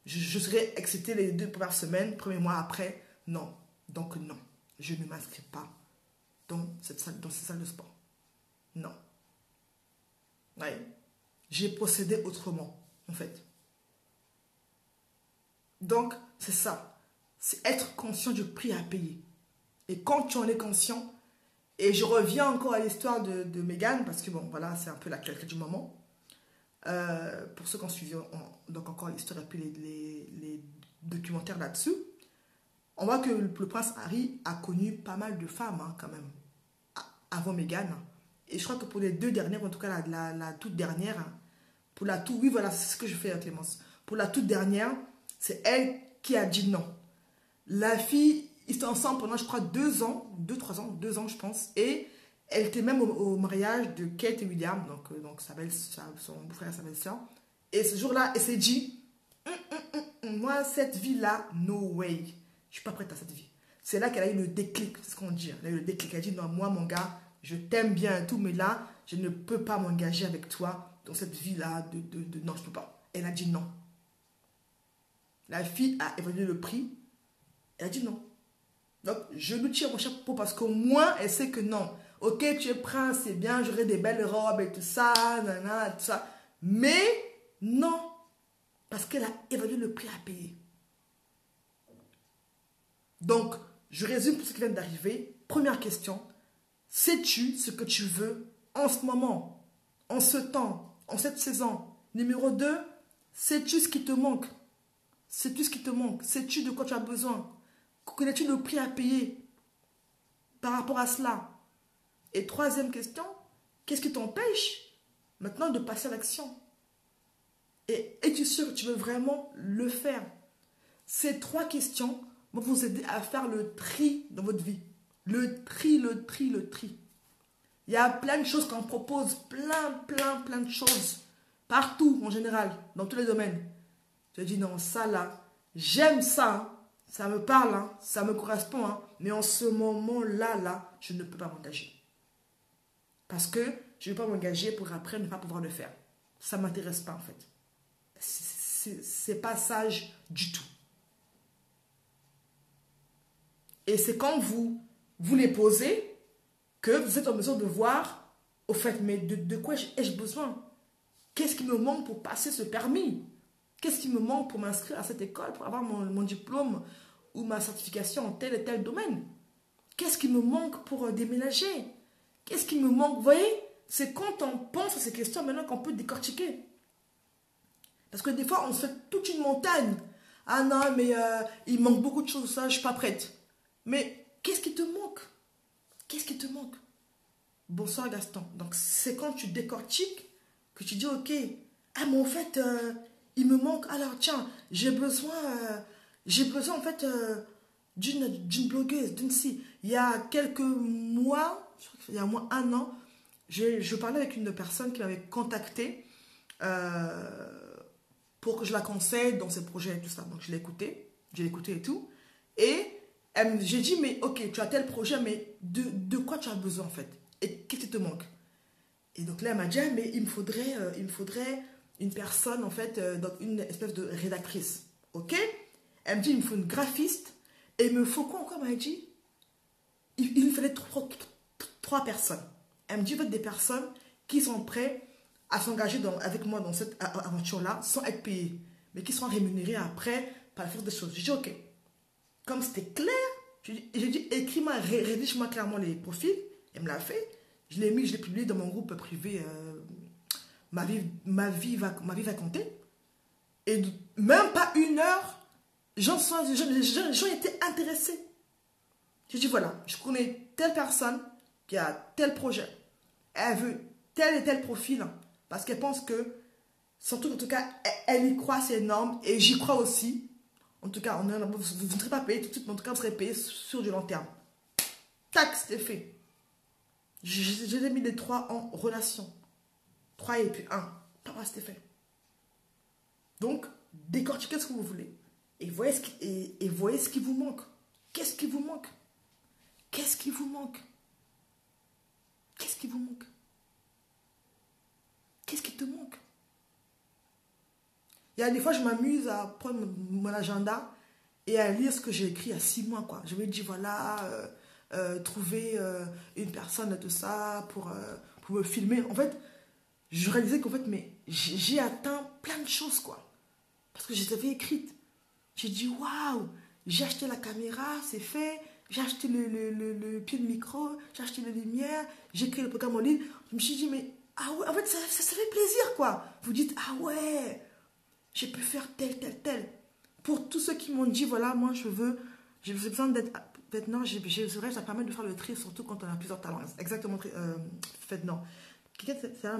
Je serais excité les 2 premières semaines, premier mois après, non. Donc non, je ne m'inscris pas dans cette salle de sport. Non. Ouais. J'ai procédé autrement, en fait. Donc, c'est ça. C'est être conscient du prix à payer. Et quand tu en es conscient, et je reviens encore à l'histoire de Meghan, parce que bon, voilà, c'est un peu la claque du moment. Pour ceux qui ont suivi donc encore l'histoire et puis les documentaires là-dessus, on voit que le prince Harry a connu pas mal de femmes, quand même, avant Meghan. Et je crois que pour les 2 dernières, en tout cas la toute dernière, oui, voilà, c'est ce que je fais, Clémence. Pour la toute dernière, c'est elle qui a dit non. La fille, ils étaient ensemble pendant, je crois, 2 ans, 2-3 ans, 2 ans, je pense. Et elle était même au mariage de Kate et William, donc son beau-frère, sa belle-sœur. Et ce jour-là, elle s'est dit, moi, cette vie-là, no way. Je suis pas prête à cette vie. C'est là qu'elle a eu le déclic, c'est ce qu'on dit. Elle a eu le déclic, elle a dit, non, moi, mon gars, je t'aime bien et tout, mais là, je ne peux pas m'engager avec toi dans cette vie-là non, je peux pas. Elle a dit non. La fille a évalué le prix. Elle a dit non. Donc, je lui tire mon chapeau parce qu'au moins, elle sait que non. Ok, tu es prince, c'est bien, j'aurai des belles robes et tout ça, nanana, tout ça. Mais non. Parce qu'elle a évalué le prix à payer. Donc, je résume pour ce qui vient d'arriver. Première question. Sais-tu ce que tu veux en ce moment, en ce temps, en cette saison? Numéro 2, sais-tu ce qui te manque? Sais-tu ce qui te manque? Sais-tu de quoi tu as besoin? Connais-tu le prix à payer par rapport à cela? Et 3e question, qu'est-ce qui t'empêche maintenant de passer à l'action? Et es-tu sûr que tu veux vraiment le faire? Ces 3 questions vont vous aider à faire le tri dans votre vie. Le tri. Il y a plein de choses qu'on propose, plein de choses. Partout, en général, dans tous les domaines. Tu as dit non, ça là, j'aime ça. ça me parle, hein, ça me correspond, hein, mais en ce moment-là, je ne peux pas m'engager. Parce que je ne vais pas m'engager pour après ne pas pouvoir le faire. Ça ne m'intéresse pas, en fait. C'est pas sage du tout. Et c'est quand vous les posez que vous êtes en mesure de voir, au fait, mais de quoi ai-je besoin? Qu'est-ce qui me manque pour passer ce permis? Qu'est-ce qui me manque pour m'inscrire à cette école, pour avoir mon diplôme ou ma certification en tel et tel domaine? Qu'est-ce qui me manque pour déménager? Qu'est-ce qui me manque? Vous voyez, c'est quand on pense à ces questions maintenant qu'on peut décortiquer. Parce que des fois, on se fait toute une montagne. Ah non, mais il manque beaucoup de choses, ça, je ne suis pas prête. Mais qu'est-ce qui te manque? Qu'est-ce qui te manque? Bonsoir Gaston. Donc, c'est quand tu décortiques que tu dis, ok, ah mais en fait, il me manque, alors tiens, j'ai besoin en fait d'une blogueuse, d'une si. Il y a quelques mois, je crois qu'il y a au moins un an, je parlais avec une personne qui m'avait contacté pour que je la conseille dans ses projets et tout ça. Donc je l'ai écouté et tout. Et j'ai dit, mais ok, tu as tel projet, mais de quoi tu as besoin en fait? Et qu'est-ce qui te manque? Et donc là, elle m'a dit, ah, mais il me faudrait une personne, en fait, donc une espèce de rédactrice. Ok? Elle me dit, il me faut une graphiste. Et il me faut quoi encore? Elle m'a dit, il me fallait trois personnes. Elle me dit, en fait, des personnes qui sont prêtes à s'engager avec moi dans cette aventure-là sans être payées, mais qui seront rémunérées après par la force des choses. J'ai dit, ok. Comme c'était clair, j'ai dit, écris-moi, rédige-moi clairement les profils. Elle me l'a fait. Je l'ai publié dans mon groupe privé ma vie va compter. Et même pas une heure, les gens étaient intéressés. J'ai dit, voilà, je connais telle personne qui a tel projet. Elle veut tel et tel profil. Parce qu'elle pense que, surtout en tout cas, elle y croit, c'est énorme. Et j'y crois aussi. En tout cas, vous ne serez pas payé tout de suite, mais en tout cas, vous serez payé sur du long terme. Tac, c'était fait. J'ai mis les 3 en relation. 3 et puis 1. Papa, c'était fait. Donc, décortiquez ce que vous voulez. Et voyez ce qui vous manque. Qu'est-ce qui vous manque? Qu'est-ce qui vous manque? Qu'est-ce qui vous manque? Qu'est-ce qui te manque? Il y a des fois, je m'amuse à prendre mon agenda et à lire ce que j'ai écrit il y a 6 mois, quoi. Je me dis, voilà, trouver une personne de ça pour me filmer. En fait, je réalisais qu'en fait, mais j'ai atteint plein de choses, quoi. Parce que je les avais écrites. J'ai dit, waouh, j'ai acheté la caméra, c'est fait. J'ai acheté le pied de micro, j'ai acheté les lumières, j'ai créé le programme en ligne. Je me suis dit, mais ah ouais, en fait, ça fait plaisir, quoi. Vous dites, ah ouais, j'ai pu faire tel, tel, tel. Pour tous ceux qui m'ont dit, voilà, moi, j'ai besoin d'être. Maintenant, ça permet de faire le tri, surtout quand on a plusieurs talents. Exactement, fait, non. Quelqu'un tout à l'heure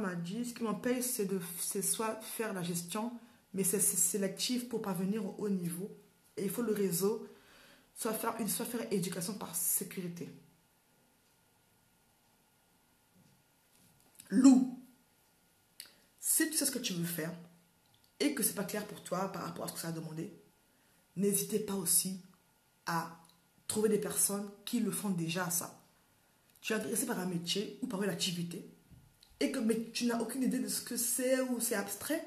m'a dit, ce qui m'empêche, c'est soit faire la gestion, mais c'est sélectif pour parvenir au haut niveau. Et il faut le réseau, soit faire éducation par sécurité. Lou, si tu sais ce que tu veux faire et que c'est pas clair pour toi par rapport à ce que ça a demandé, n'hésitez pas aussi à trouver des personnes qui le font déjà ça. Tu es intéressé par un métier ou par une activité et que mais tu n'as aucune idée de ce que c'est ou c'est abstrait,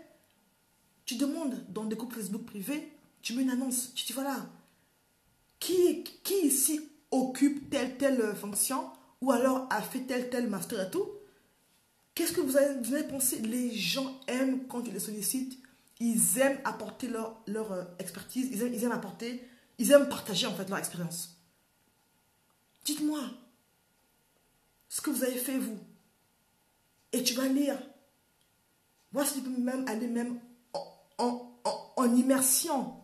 tu demandes dans des groupes Facebook privés, tu mets une annonce, tu dis voilà, qui ici occupe telle fonction ou alors a fait tel master et tout. Qu'est-ce que vous avez pensé? Les gens aiment quand ils les sollicitent, ils aiment apporter leur expertise, ils aiment partager en fait leur expérience. Dites-moi ce que vous avez fait vous. Et tu vas lire. Moi, si tu peux même aller même en immersion,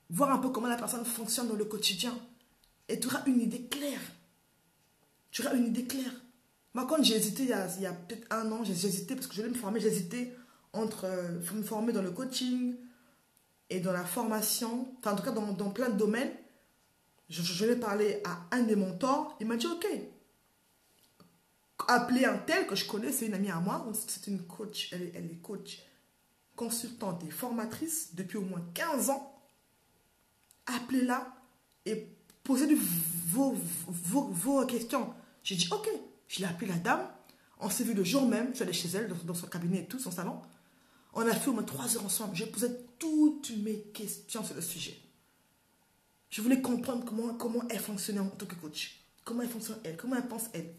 voir un peu comment la personne fonctionne dans le quotidien. Et tu auras une idée claire. Tu auras une idée claire. Moi, quand j'ai hésité, il y a peut-être un an, j'ai hésité parce que je voulais me former, j'ai hésité entre me former dans le coaching et dans la formation, enfin en tout cas dans plein de domaines. Je l'ai parlé à un des mentors, il m'a dit ok, appelez un tel que je connais, c'est une amie à moi, c'est une coach, elle est coach, consultante et formatrice depuis au moins 15 ans. appelez-la et posez-lui vos questions. J'ai dit, ok. Je l'ai appelé la dame. On s'est vu le jour même. Je suis allée chez elle, dans son cabinet et tout, son salon. On a fait au moins 3 heures ensemble. Je posais toutes mes questions sur le sujet. Je voulais comprendre comment elle fonctionnait en tant que coach. Comment elle fonctionne elle. Comment elle pense elle.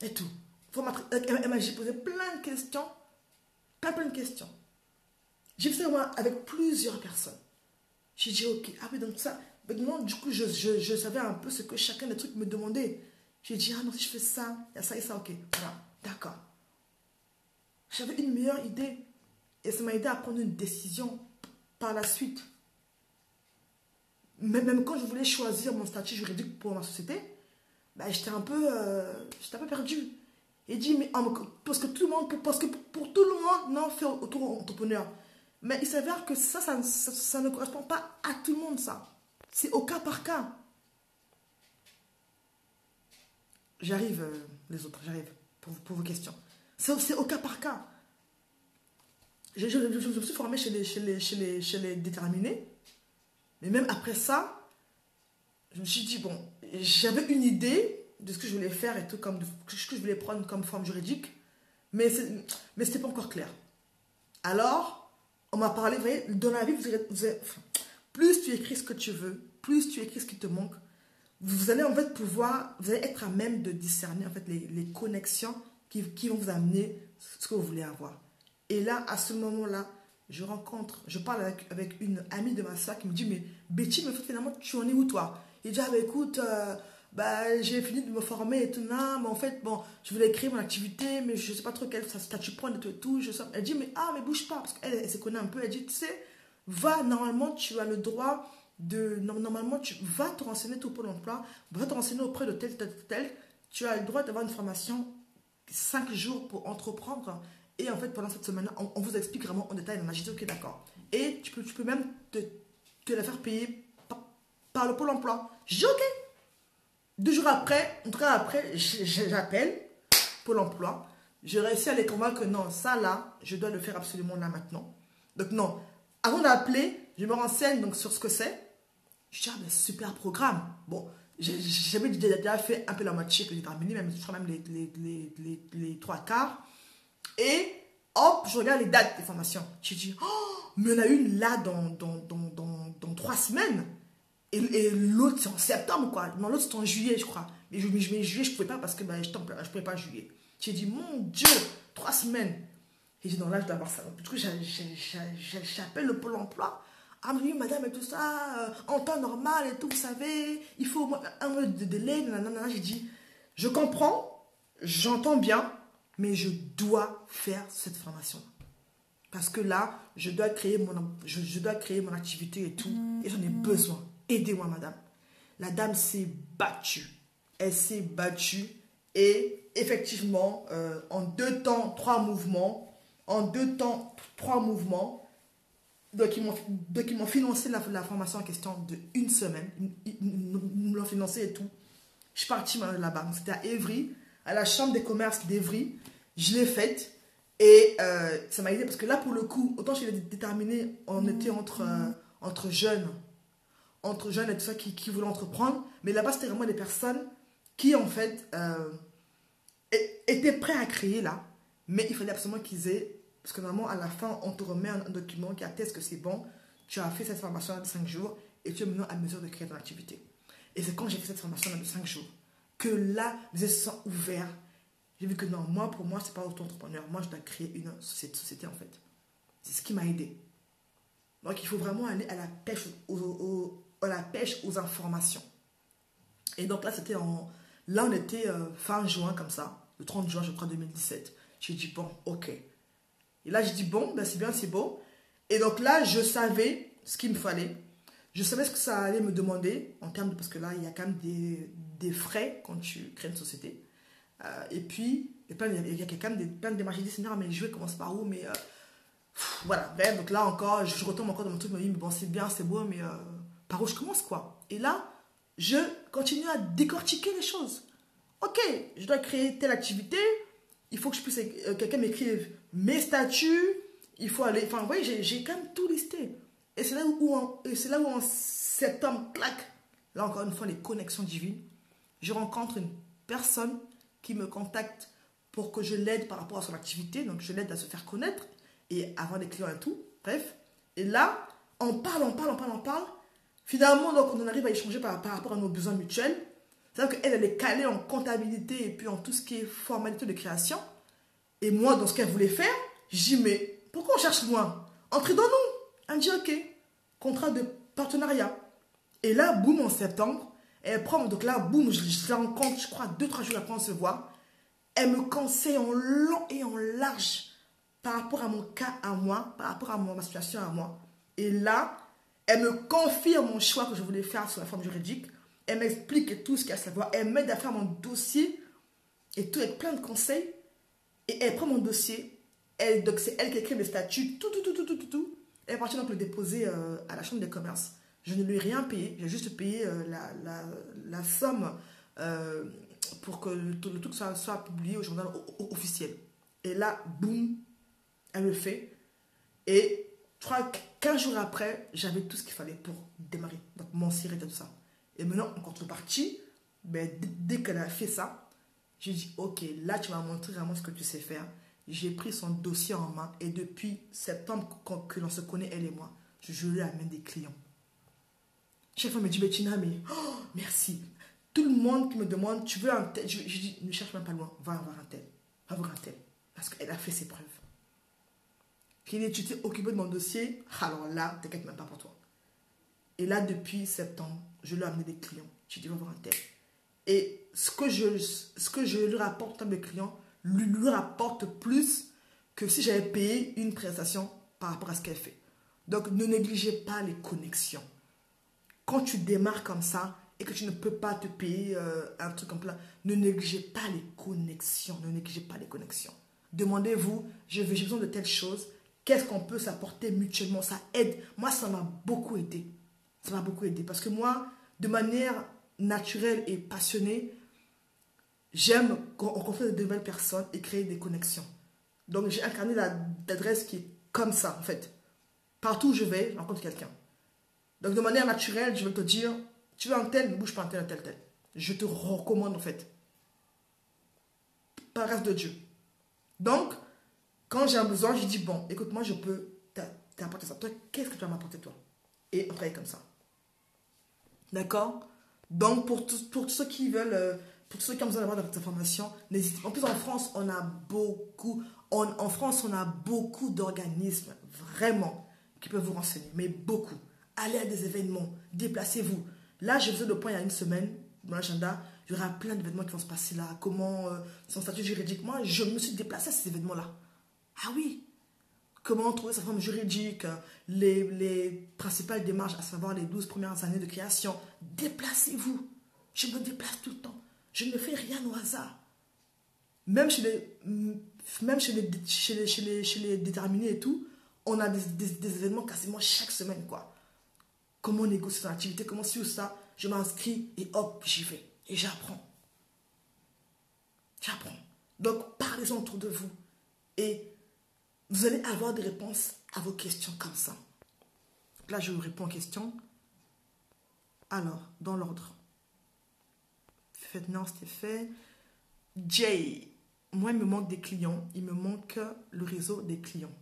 Et tout. J'ai posé plein de questions. Plein de questions. J'ai fait ça avec plusieurs personnes. J'ai dit, ok, ah oui, donc ça. Maintenant, du coup, je savais un peu ce que chacun des trucs me demandait. J'ai dit, ah non, si je fais ça, il y a ça et ça, ok. Voilà, d'accord. J'avais une meilleure idée. Et ça m'a aidé à prendre une décision par la suite. Même quand je voulais choisir mon statut juridique pour ma société, ben, j'étais un peu perdue. Et dit, mais parce que tout le monde, parce que pour tout le monde, non, fait auto-entrepreneur. Mais il s'avère que ça ne correspond pas à tout le monde, ça. C'est au cas par cas. J'arrive, les autres, j'arrive pour vos questions. C'est au cas par cas. Je me suis formée chez les déterminés. Mais même après ça, je me suis dit, bon, j'avais une idée de ce que je voulais faire et tout, ce que je voulais prendre comme forme juridique. Mais ce n'était pas encore clair. Alors, on m'a parlé, vous voyez, dans la vie, plus tu écris ce que tu veux, plus tu écris ce qui te manque, vous allez en fait vous allez être à même de discerner en fait les connexions qui vont vous amener ce que vous voulez avoir. Et là, à ce moment-là, je parle avec une amie de ma soeur qui me dit, mais Betty, mais finalement, tu en es où toi? Il dit, ah bah écoute, j'ai fini de me former et tout, non, mais en fait, bon, je voulais créer mon activité, mais je ne sais pas trop quel statut prendre et tout. Elle dit, mais bouge pas, parce qu'elle se connaît un peu, elle dit, tu sais, normalement, tu as le droit normalement, tu vas te renseigner tout Pôle emploi, va te renseigner auprès de tel, tu as le droit d'avoir une formation 5 jours pour entreprendre. Et en fait, pendant cette semaine-là, on vous explique vraiment en détail. On a dit, ok, d'accord. Et tu peux même te la faire payer par le Pôle emploi. J'ai dit, ok. 2 jours après, en tout cas après, j'appelle Pôle emploi. J'ai réussi à les convaincre que non, ça là, je dois le faire absolument là maintenant. Donc non, avant d'appeler, je me renseigne donc, sur ce que c'est. Je dis, super programme. Bon, j'avais déjà fait un peu la moitié que j'ai terminé, je crois même les 3/4. Et hop, je regarde les dates des formations. Je dis, oh, mais on a une là dans 3 semaines. Et l'autre, c'est en septembre, quoi. Non, l'autre, c'est en juillet, je crois. Mais juillet, je ne pouvais pas parce que je ne pouvais pas juillet. J'ai dit, mon Dieu, 3 semaines. Et j'ai dit, non, là, je dois avoir ça. Du coup, j'appelle le Pôle emploi. Ah, oui, madame, et tout ça, en temps normal et tout, vous savez, il faut un mois de délai. J'ai dit, je comprends, j'entends bien, mais je dois faire cette formation. Parce que là, je dois créer mon activité et tout. Et j'en ai besoin. Aidez-moi, madame. La dame s'est battue. Elle s'est battue. Et effectivement, en 2 temps, 3 mouvements. Donc, ils m'ont financé la formation en question de 1 semaine. Ils me l'ont financé et tout. Je suis partie là-bas. C'était à Évry, à la chambre des commerces d'Évry. Je l'ai faite. Et ça m'a aidé parce que là, pour le coup, autant je l'ai déterminé, on était entre jeunes et tout ça qui voulaient entreprendre. Mais là-bas, c'était vraiment des personnes qui, en fait, étaient prêts à créer là. Mais il fallait absolument qu'ils aient... Parce que normalement, à la fin, on te remet un document qui atteste que c'est bon. Tu as fait cette formation de 5 jours et tu es maintenant à mesure de créer ton activité. Et c'est quand j'ai fait cette formation de 5 jours que là, les yeux se sont ouverts. J'ai vu que non, pour moi, c'est pas auto-entrepreneur. Moi, je dois créer une société, en fait. C'est ce qui m'a aidé. Donc, il faut vraiment aller à la pêche aux informations. Et donc là, on était fin juin, comme ça. Le 30 juin, je crois, 2017. J'ai dit, bon, ok. Et là, j'ai dit, bon, ben c'est bien, c'est beau. Et donc là, je savais ce qu'il me fallait. Je savais ce que ça allait me demander, en termes de... Parce que là, il y a quand même des frais quand tu crées une société. Et puis, il y a quand même plein de démarches. J'ai dit, Seigneur, mais je vais commencer par où? Mais voilà. Ben, donc là encore, je retombe encore dans mon truc. Je me dis, mais bon, c'est bien, c'est beau, mais par où je commence, quoi? Et là, je continue à décortiquer les choses. Ok, je dois créer telle activité. Il faut que je puisse... quelqu'un m'écrive mes statuts. Il faut aller... Enfin, vous voyez, j'ai quand même tout listé. Et c'est là où on septembre, clac. Là, encore une fois, les connexions divines. Je rencontre une personne qui me contacte pour que je l'aide par rapport à son activité. Donc, je l'aide à se faire connaître et avoir des clients et tout. Bref. Et là, on parle. Finalement, donc, on en arrive à échanger par rapport à nos besoins mutuels. C'est-à-dire qu'elle, elle est calée en comptabilité et puis en tout ce qui est formalité de création. Et moi, dans ce qu'elle voulait faire, je dis, mais pourquoi on cherche loin? Entrez dans nous. Elle me dit, ok, contrat de partenariat. Et là, boum, en septembre, elle prend, donc là, boum, je la rencontre, je crois, 2-3 jours après, on se voit. Elle me conseille en long et en large par rapport à mon cas à moi, par rapport à ma situation à moi. Et là, elle me confirme mon choix que je voulais faire sur la forme juridique. Elle m'explique tout ce qu'il y a à savoir. Elle m'aide à faire mon dossier et tout avec plein de conseils. Et elle prend mon dossier. Donc c'est elle qui écrit les statuts, tout. Elle est partie donc le déposer à la chambre des commerces. Je ne lui ai rien payé. J'ai juste payé la somme pour que le truc soit publié au journal officiel. Et là, boum, elle le fait. Et 15 jours après, j'avais tout ce qu'il fallait pour démarrer. Donc mon sirène et tout ça. Et maintenant, en contrepartie, ben, dès qu'elle a fait ça, j'ai dit, ok, là tu vas montrer vraiment ce que tu sais faire. J'ai pris son dossier en main et depuis septembre que l'on se connaît, elle et moi, je lui amène des clients. Chaque fois, elle me dit, Bettina, mais oh, merci. Tout le monde qui me demande, tu veux un tel? Je dis, ne cherche même pas loin, va voir un tel. Va voir un tel. Parce qu'elle a fait ses preuves. Puis tu t'es occupé de mon dossier, alors là, t'inquiète même pas pour toi. Et là, depuis septembre, je lui ai amené des clients. Je dis, va voir un tel. Et ce que je lui rapporte à mes clients, lui rapporte plus que si j'avais payé une prestation par rapport à ce qu'elle fait. Donc, ne négligez pas les connexions. Quand tu démarres comme ça et que tu ne peux pas te payer un truc comme ça, ne négligez pas les connexions. Ne négligez pas les connexions. Demandez-vous, j'ai besoin de telle chose. Qu'est-ce qu'on peut s'apporter mutuellement? Ça aide. Moi, ça m'a beaucoup aidé. Ça m'a beaucoup aidé. Parce que moi, de manière naturelle et passionnée, j'aime qu'on rencontre de nouvelles personnes et créer des connexions. Donc, j'ai incarné l'adresse qui est comme ça, en fait. Partout où je vais, je rencontre quelqu'un. Donc, de manière naturelle, je vais te dire, tu veux un tel, ne bouge pas un tel, un tel, tel. Je te recommande, en fait. Par grâce de Dieu. Donc, quand j'ai un besoin, je dis, bon, écoute, moi, je peux t'apporter ça. Toi, qu'est-ce que tu vas m'apporter, toi? Et on travaille comme ça. D'accord? Donc, pour tous ceux qui veulent, pour tous ceux qui ont besoin d'avoir des informations, n'hésitez pas. En plus, en France, on a beaucoup, en France, on a beaucoup d'organismes, vraiment, qui peuvent vous renseigner, mais beaucoup. Allez à des événements, déplacez-vous. Là, je faisais le point il y a une semaine, dans l'agenda, il y aura plein d'événements qui vont se passer là. Comment, son statut juridique. Moi, je me suis déplacée à ces événements-là. Ah oui! Comment trouver sa forme juridique, les principales démarches, à savoir les 12 premières années de création. Déplacez-vous. Je me déplace tout le temps. Je ne fais rien au hasard. Même chez les déterminés et tout, on a des événements quasiment chaque semaine, quoi. Comment négocier son activité, comment ci ou ça. Je m'inscris et hop, j'y vais. Et j'apprends. J'apprends. Donc, parlez-en autour de vous. Et vous allez avoir des réponses à vos questions comme ça. Là, je vous réponds aux questions. Alors, dans l'ordre. Maintenant, c'était fait. Jay, moi, il me manque des clients. Il me manque le réseau des clients.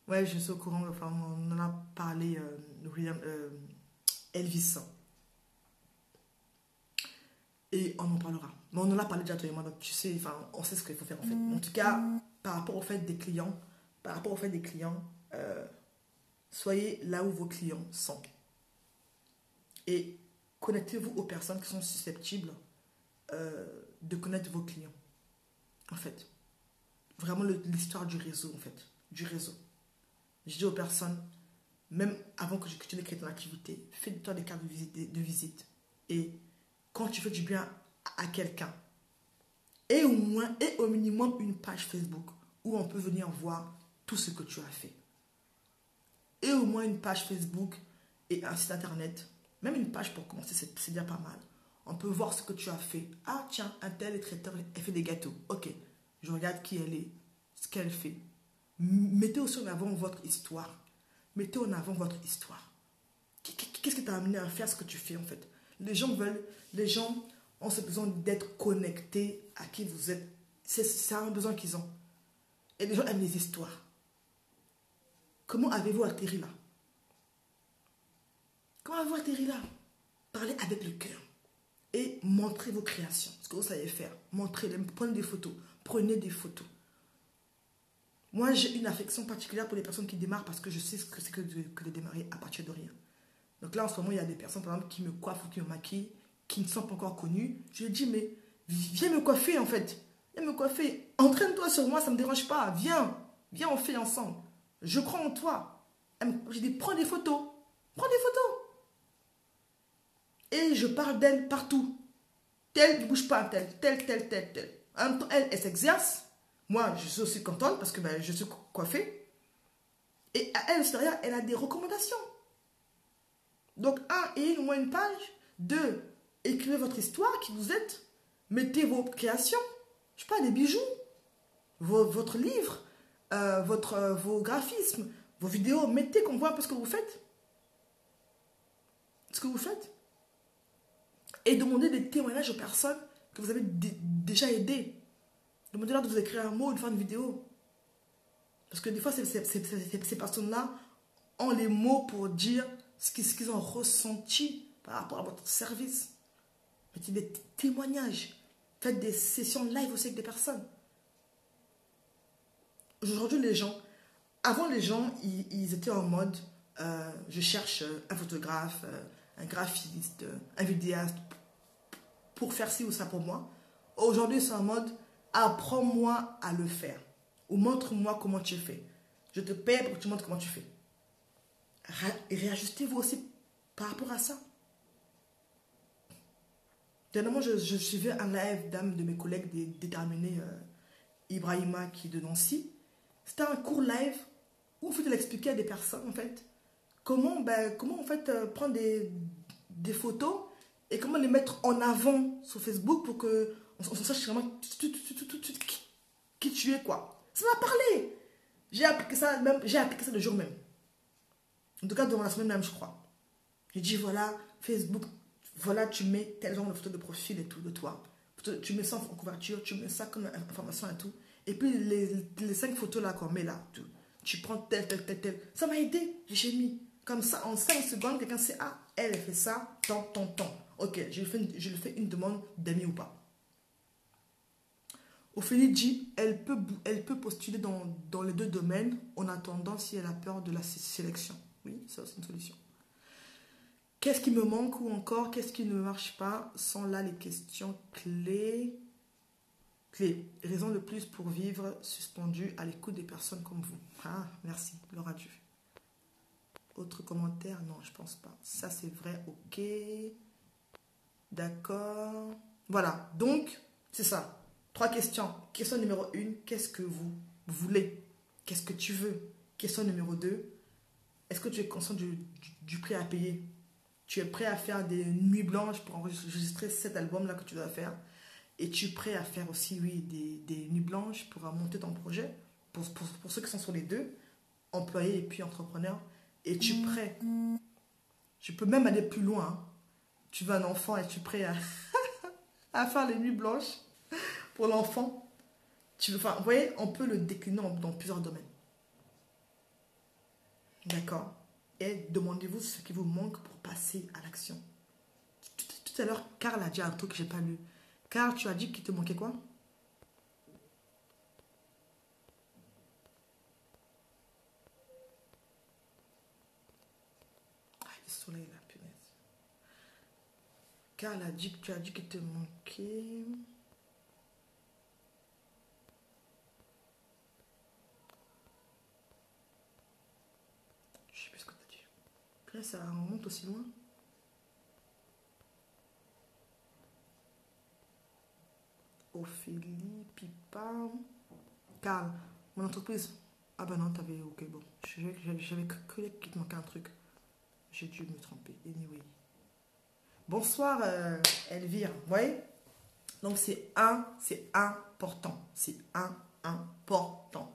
Ouais, je suis au courant. Enfin, on en a parlé, Elvis. Et on en parlera. Mais on en a parlé déjà toi et moi, donc tu sais, enfin, on sait ce qu'il faut faire en fait. En tout cas, par rapport au fait des clients, soyez là où vos clients sont. Et connectez-vous aux personnes qui sont susceptibles de connaître vos clients. En fait. Vraiment l'histoire du réseau, en fait. Du réseau. Je dis aux personnes, même avant que tu n'aies créé ton activité, fais-toi des cartes de visite. Et quand tu fais du bien à quelqu'un, et au minimum une page Facebook où on peut venir voir tout ce que tu as fait. Et au moins une page Facebook et un site internet. Même une page pour commencer, c'est déjà pas mal. On peut voir ce que tu as fait. Ah tiens, un tel est traiteur, elle fait des gâteaux. Ok, je regarde qui elle est, ce qu'elle fait. Mettez aussi en avant votre histoire. Mettez en avant votre histoire. Qu'est-ce qui t'a amené à faire ce que tu fais en fait? Les gens ont ce besoin d'être connectés à qui vous êtes. C'est un besoin qu'ils ont. Et les gens aiment les histoires. Comment avez-vous atterri là? Comment avez-vous atterri là? Parlez avec le cœur. Et montrez vos créations, ce que vous savez faire. Montrez-les, prenez des photos. Prenez des photos. Moi, j'ai une affection particulière pour les personnes qui démarrent parce que je sais ce que c'est que de démarrer à partir de rien. Donc là, en ce moment, il y a des personnes, par exemple, qui me coiffent ou qui me maquillent, qui ne sont pas encore connues. Je lui dis, mais viens me coiffer, en fait. Viens me coiffer. Entraîne-toi sur moi, ça ne me dérange pas. Viens, on fait ensemble. Je crois en toi. Je dis, prends des photos. Prends des photos. Et je parle d'elle partout. Telle ne bouge pas, telle. En même temps, elle s'exerce. Moi, je suis aussi contente parce que je suis coiffée. Et à elle, derrière, elle a des recommandations. Donc, ayez au moins une page. 2, écrivez votre histoire, qui vous êtes. Mettez vos créations. Je sais pas, des bijoux. Votre livre. Vos graphismes. Vos vidéos. Mettez qu'on voit un peu ce que vous faites. Et demandez des témoignages aux personnes que vous avez déjà aidées. Demandez-leur de vous écrire un mot, de faire une vidéo. Parce que des fois, ces personnes-là ont les mots pour dire ce qu'ils ont ressenti par rapport à votre service. Mettez des témoignages. Faites des sessions live aussi avec des personnes. Aujourd'hui, avant les gens, ils étaient en mode, je cherche un photographe, un graphiste, un vidéaste pour faire ci ou ça pour moi. Aujourd'hui, c'est en mode, apprends-moi à le faire. Ou montre-moi comment tu fais. Je te paie pour que tu montres comment tu fais. Réajustez-vous aussi par rapport à ça. Dernièrement, je suivais un live d'un de mes collègues déterminés, Ibrahima, qui est de Nancy. C'était un court live où il faut expliquer à des personnes, en fait, comment en fait, prendre des photos et comment les mettre en avant sur Facebook pour qu'on sache vraiment qui tu es, quoi. Ça m'a parlé. J'ai appliqué ça le jour même. En tout cas, durant la semaine même, je crois. J'ai dit, voilà, Facebook, voilà, tu mets tel genre de photo de profil et tout de toi. Tu mets ça en couverture, tu mets ça comme information et tout. Et puis, les 5 photos là qu'on met là, tu prends tel. Ça m'a aidé. J'ai mis comme ça, en 5 secondes, quelqu'un sait, elle fait ça, tant. Ok, je lui fais une demande d'amis ou pas. Ophélie dit, elle peut postuler dans les 2 domaines en attendant si elle a peur de la sélection. Oui, ça c'est une solution. Qu'est-ce qui me manque ou encore qu'est-ce qui ne marche pas sont là les questions clés. Raison de plus pour vivre suspendu à l'écoute des personnes comme vous. Merci, gloire à Dieu. Autre commentaire? Non, je pense pas. Ça c'est vrai, ok. D'accord. Voilà, donc c'est ça. 3 questions. Question numéro 1, qu'est-ce que vous voulez? Qu'est-ce que tu veux? Question numéro 2, est-ce que tu es conscient du prix à payer? Tu es prêt à faire des nuits blanches pour enregistrer cet album-là que tu dois faire? Et tu es prêt à faire aussi, oui, des nuits blanches pour monter ton projet? Pour ceux qui sont sur les 2, employés et puis entrepreneurs. Et tu es prêt? Tu peux même aller plus loin. Hein. Tu veux un enfant et tu es prêt à faire les nuits blanches pour l'enfant. Vous voyez, on peut le décliner dans plusieurs domaines. D'accord? Et demandez-vous ce qui vous manque pour passer à l'action. Tout à l'heure, Carl a dit un truc que je n'ai pas lu. Carl, tu as dit qu'il te manquait quoi? Le soleil, la punaise. Carl a dit que tu as dit qu'il te manquait. Je sais plus ce que tu as dit. Après, ça remonte aussi loin. Ophélie, Pipa. Carl, mon entreprise. Ah ben non, t'avais. Ok, bon. J'avais que qu'il te manquait un truc. J'ai dû me tromper. Anyway. Bonsoir, Elvire. Vous voyez? Donc, c'est important. C'est important.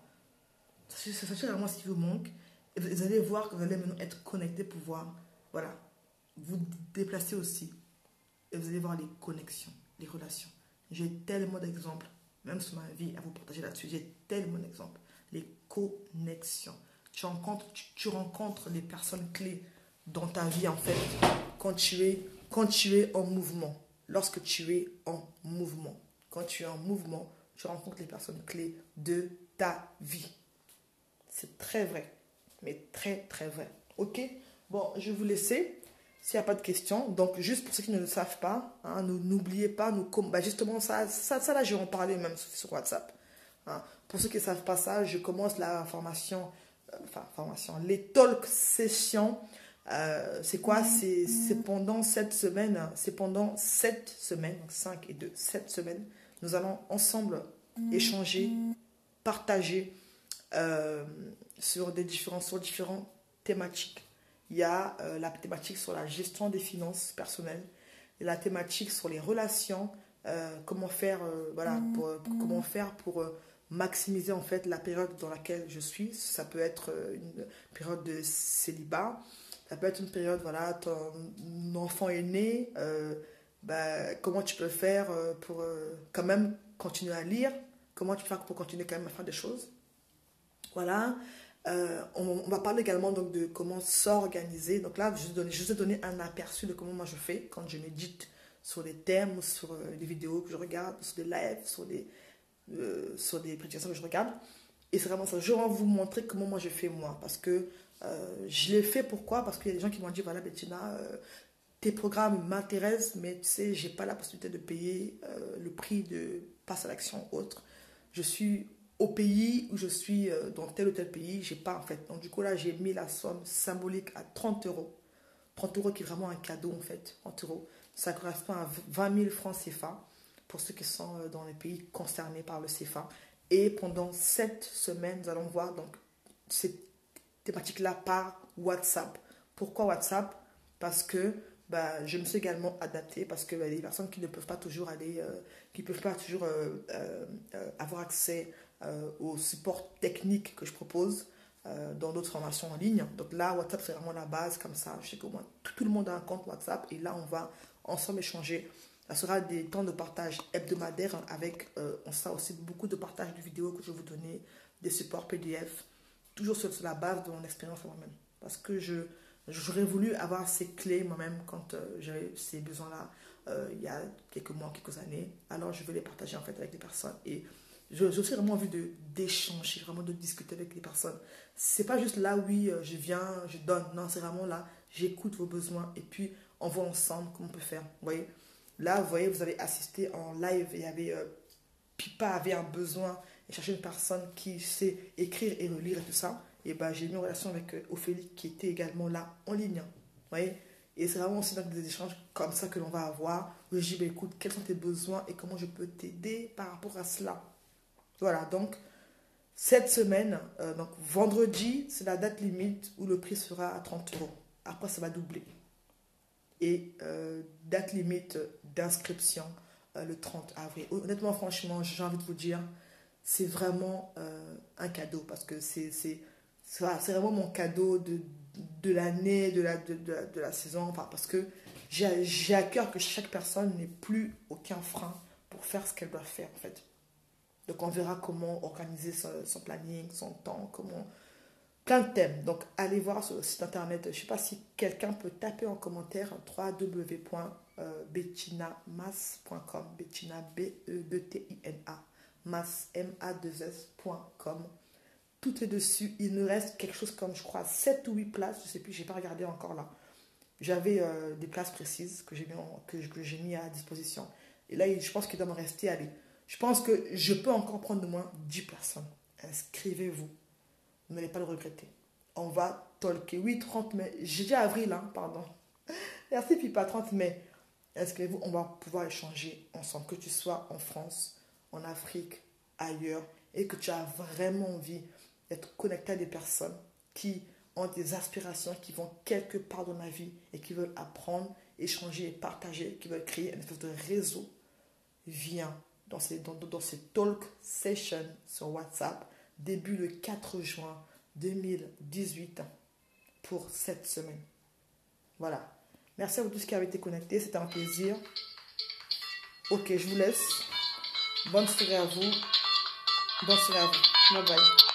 Sachez vraiment ce qui vous manque. Et vous allez voir que vous allez maintenant être connecté pour voir, voilà, vous déplacer aussi. Et vous allez voir les connexions, les relations. J'ai tellement d'exemples, même sur ma vie, à vous partager là-dessus. J'ai tellement d'exemples. Les connexions. Tu rencontres les personnes clés dans ta vie, en fait, quand tu es en mouvement. Lorsque tu es en mouvement. Quand tu es en mouvement, tu rencontres les personnes clés de ta vie. C'est très vrai. Mais très, très vrai. Ok? Bon, je vais vous laisser. S'il n'y a pas de questions. Donc, juste pour ceux qui ne le savent pas, hein, n'oubliez pas, justement, ça là, je vais en parler même sur WhatsApp. Hein. Pour ceux qui ne savent pas ça, je commence la formation, les talk sessions. C'est quoi? C'est pendant 7 semaines. C'est pendant 7 semaines, donc 5 et 2, 7 semaines. Nous allons ensemble échanger, partager sur différentes thématiques. Il y a la thématique sur la gestion des finances personnelles, et la thématique sur les relations, comment faire, comment faire pour maximiser en fait la période dans laquelle je suis. Ça peut être une période de célibat, ça peut être une période, voilà, ton enfant est né, comment tu peux faire pour quand même continuer à lire, comment tu peux faire pour continuer quand même à faire des choses. Voilà. On va parler également donc, de comment s'organiser. Donc là, je vous ai donné un aperçu de comment moi je fais quand je médite sur les thèmes, sur les vidéos que je regarde, sur des lives, sur des prédications que je regarde. Et c'est vraiment ça. Je vais vous montrer comment moi je fais moi. Parce que je l'ai fait pourquoi? Parce qu'il y a des gens qui m'ont dit, voilà Bettina, tes programmes m'intéressent, mais tu sais, j'ai pas la possibilité de payer le prix de passe à l'action autre. Je suis au pays où je suis, dans tel ou tel pays, j'ai pas en fait. Donc du coup là, j'ai mis la somme symbolique à 30 euros. 30 euros qui est vraiment un cadeau en fait. 30 euros. Ça correspond à 20 000 francs CFA pour ceux qui sont dans les pays concernés par le CFA. Et pendant 7 semaines, nous allons voir donc ces thématiques-là par WhatsApp. Pourquoi WhatsApp? Parce que je me suis également adaptée, parce que les personnes qui ne peuvent pas toujours aller, qui ne peuvent pas toujours avoir accès au support technique que je propose dans d'autres formations en ligne. Donc là, WhatsApp, c'est vraiment la base, comme ça. Je sais qu'au moins tout le monde a un compte WhatsApp et là, on va ensemble échanger. Ça sera des temps de partage hebdomadaires avec, on sera aussi beaucoup de partage de vidéos que je vais vous donner, des supports PDF, toujours sur la base de mon expérience moi-même. Parce que j'aurais voulu avoir ces clés moi-même quand j'avais ces besoins-là il y a quelques mois, quelques années. Alors, je veux les partager en fait avec les personnes. Et j'ai aussi vraiment envie d'échanger, vraiment de discuter avec les personnes. C'est pas juste là, oui, je viens, je donne. Non, c'est vraiment là, j'écoute vos besoins et puis on voit ensemble comment on peut faire. Vous voyez? Là, vous voyez, vous avez assisté en live et il y avait Pipa avait un besoin et cherchait une personne qui sait écrire et relire et tout ça. Et j'ai mis en relation avec Ophélie qui était également là en ligne. Vous voyez? Et c'est vraiment aussi dans des échanges comme ça que l'on va avoir. Où je dis, écoute, quels sont tes besoins et comment je peux t'aider par rapport à cela. Voilà, donc cette semaine, donc vendredi, c'est la date limite où le prix sera à 30 euros. Après, ça va doubler. Et date limite d'inscription le 30 avril. Honnêtement, franchement, j'ai envie de vous dire, c'est vraiment un cadeau parce que c'est vraiment mon cadeau de l'année, de la saison. Enfin, parce que j'ai à cœur que chaque personne n'ait plus aucun frein pour faire ce qu'elle doit faire en fait. Donc on verra comment organiser son planning, son temps, comment... Plein de thèmes. Donc allez voir sur le site internet. Je ne sais pas si quelqu'un peut taper en commentaire www.bettinamas.com. Bettina, B-E-T-I-N-A. Mas, M-A-2-S.com. Tout est dessus. Il nous reste quelque chose comme, je crois, 7 ou 8 places. Je ne sais plus, je n'ai pas regardé encore là. J'avais des places précises que j'ai mis à disposition. Et là, je pense qu'il doit me rester, allez, je pense que je peux encore prendre de moins 10 personnes. Inscrivez-vous. Vous n'allez pas le regretter. On va talker. Oui, 30 mai. J'ai dit avril, hein, pardon. Merci, Pipa, 30 mai. Inscrivez-vous, on va pouvoir échanger ensemble. Que tu sois en France, en Afrique, ailleurs, et que tu as vraiment envie d'être connecté à des personnes qui ont des aspirations, qui vont quelque part dans la vie et qui veulent apprendre, échanger et partager, qui veulent créer une espèce de réseau. Viens dans ces talk sessions sur WhatsApp, début le 4 juin 2018 pour cette semaine. Voilà. Merci à vous tous qui avez été connectés. C'était un plaisir. Ok, je vous laisse. Bonne soirée à vous. Bonne soirée à vous. Bye bye.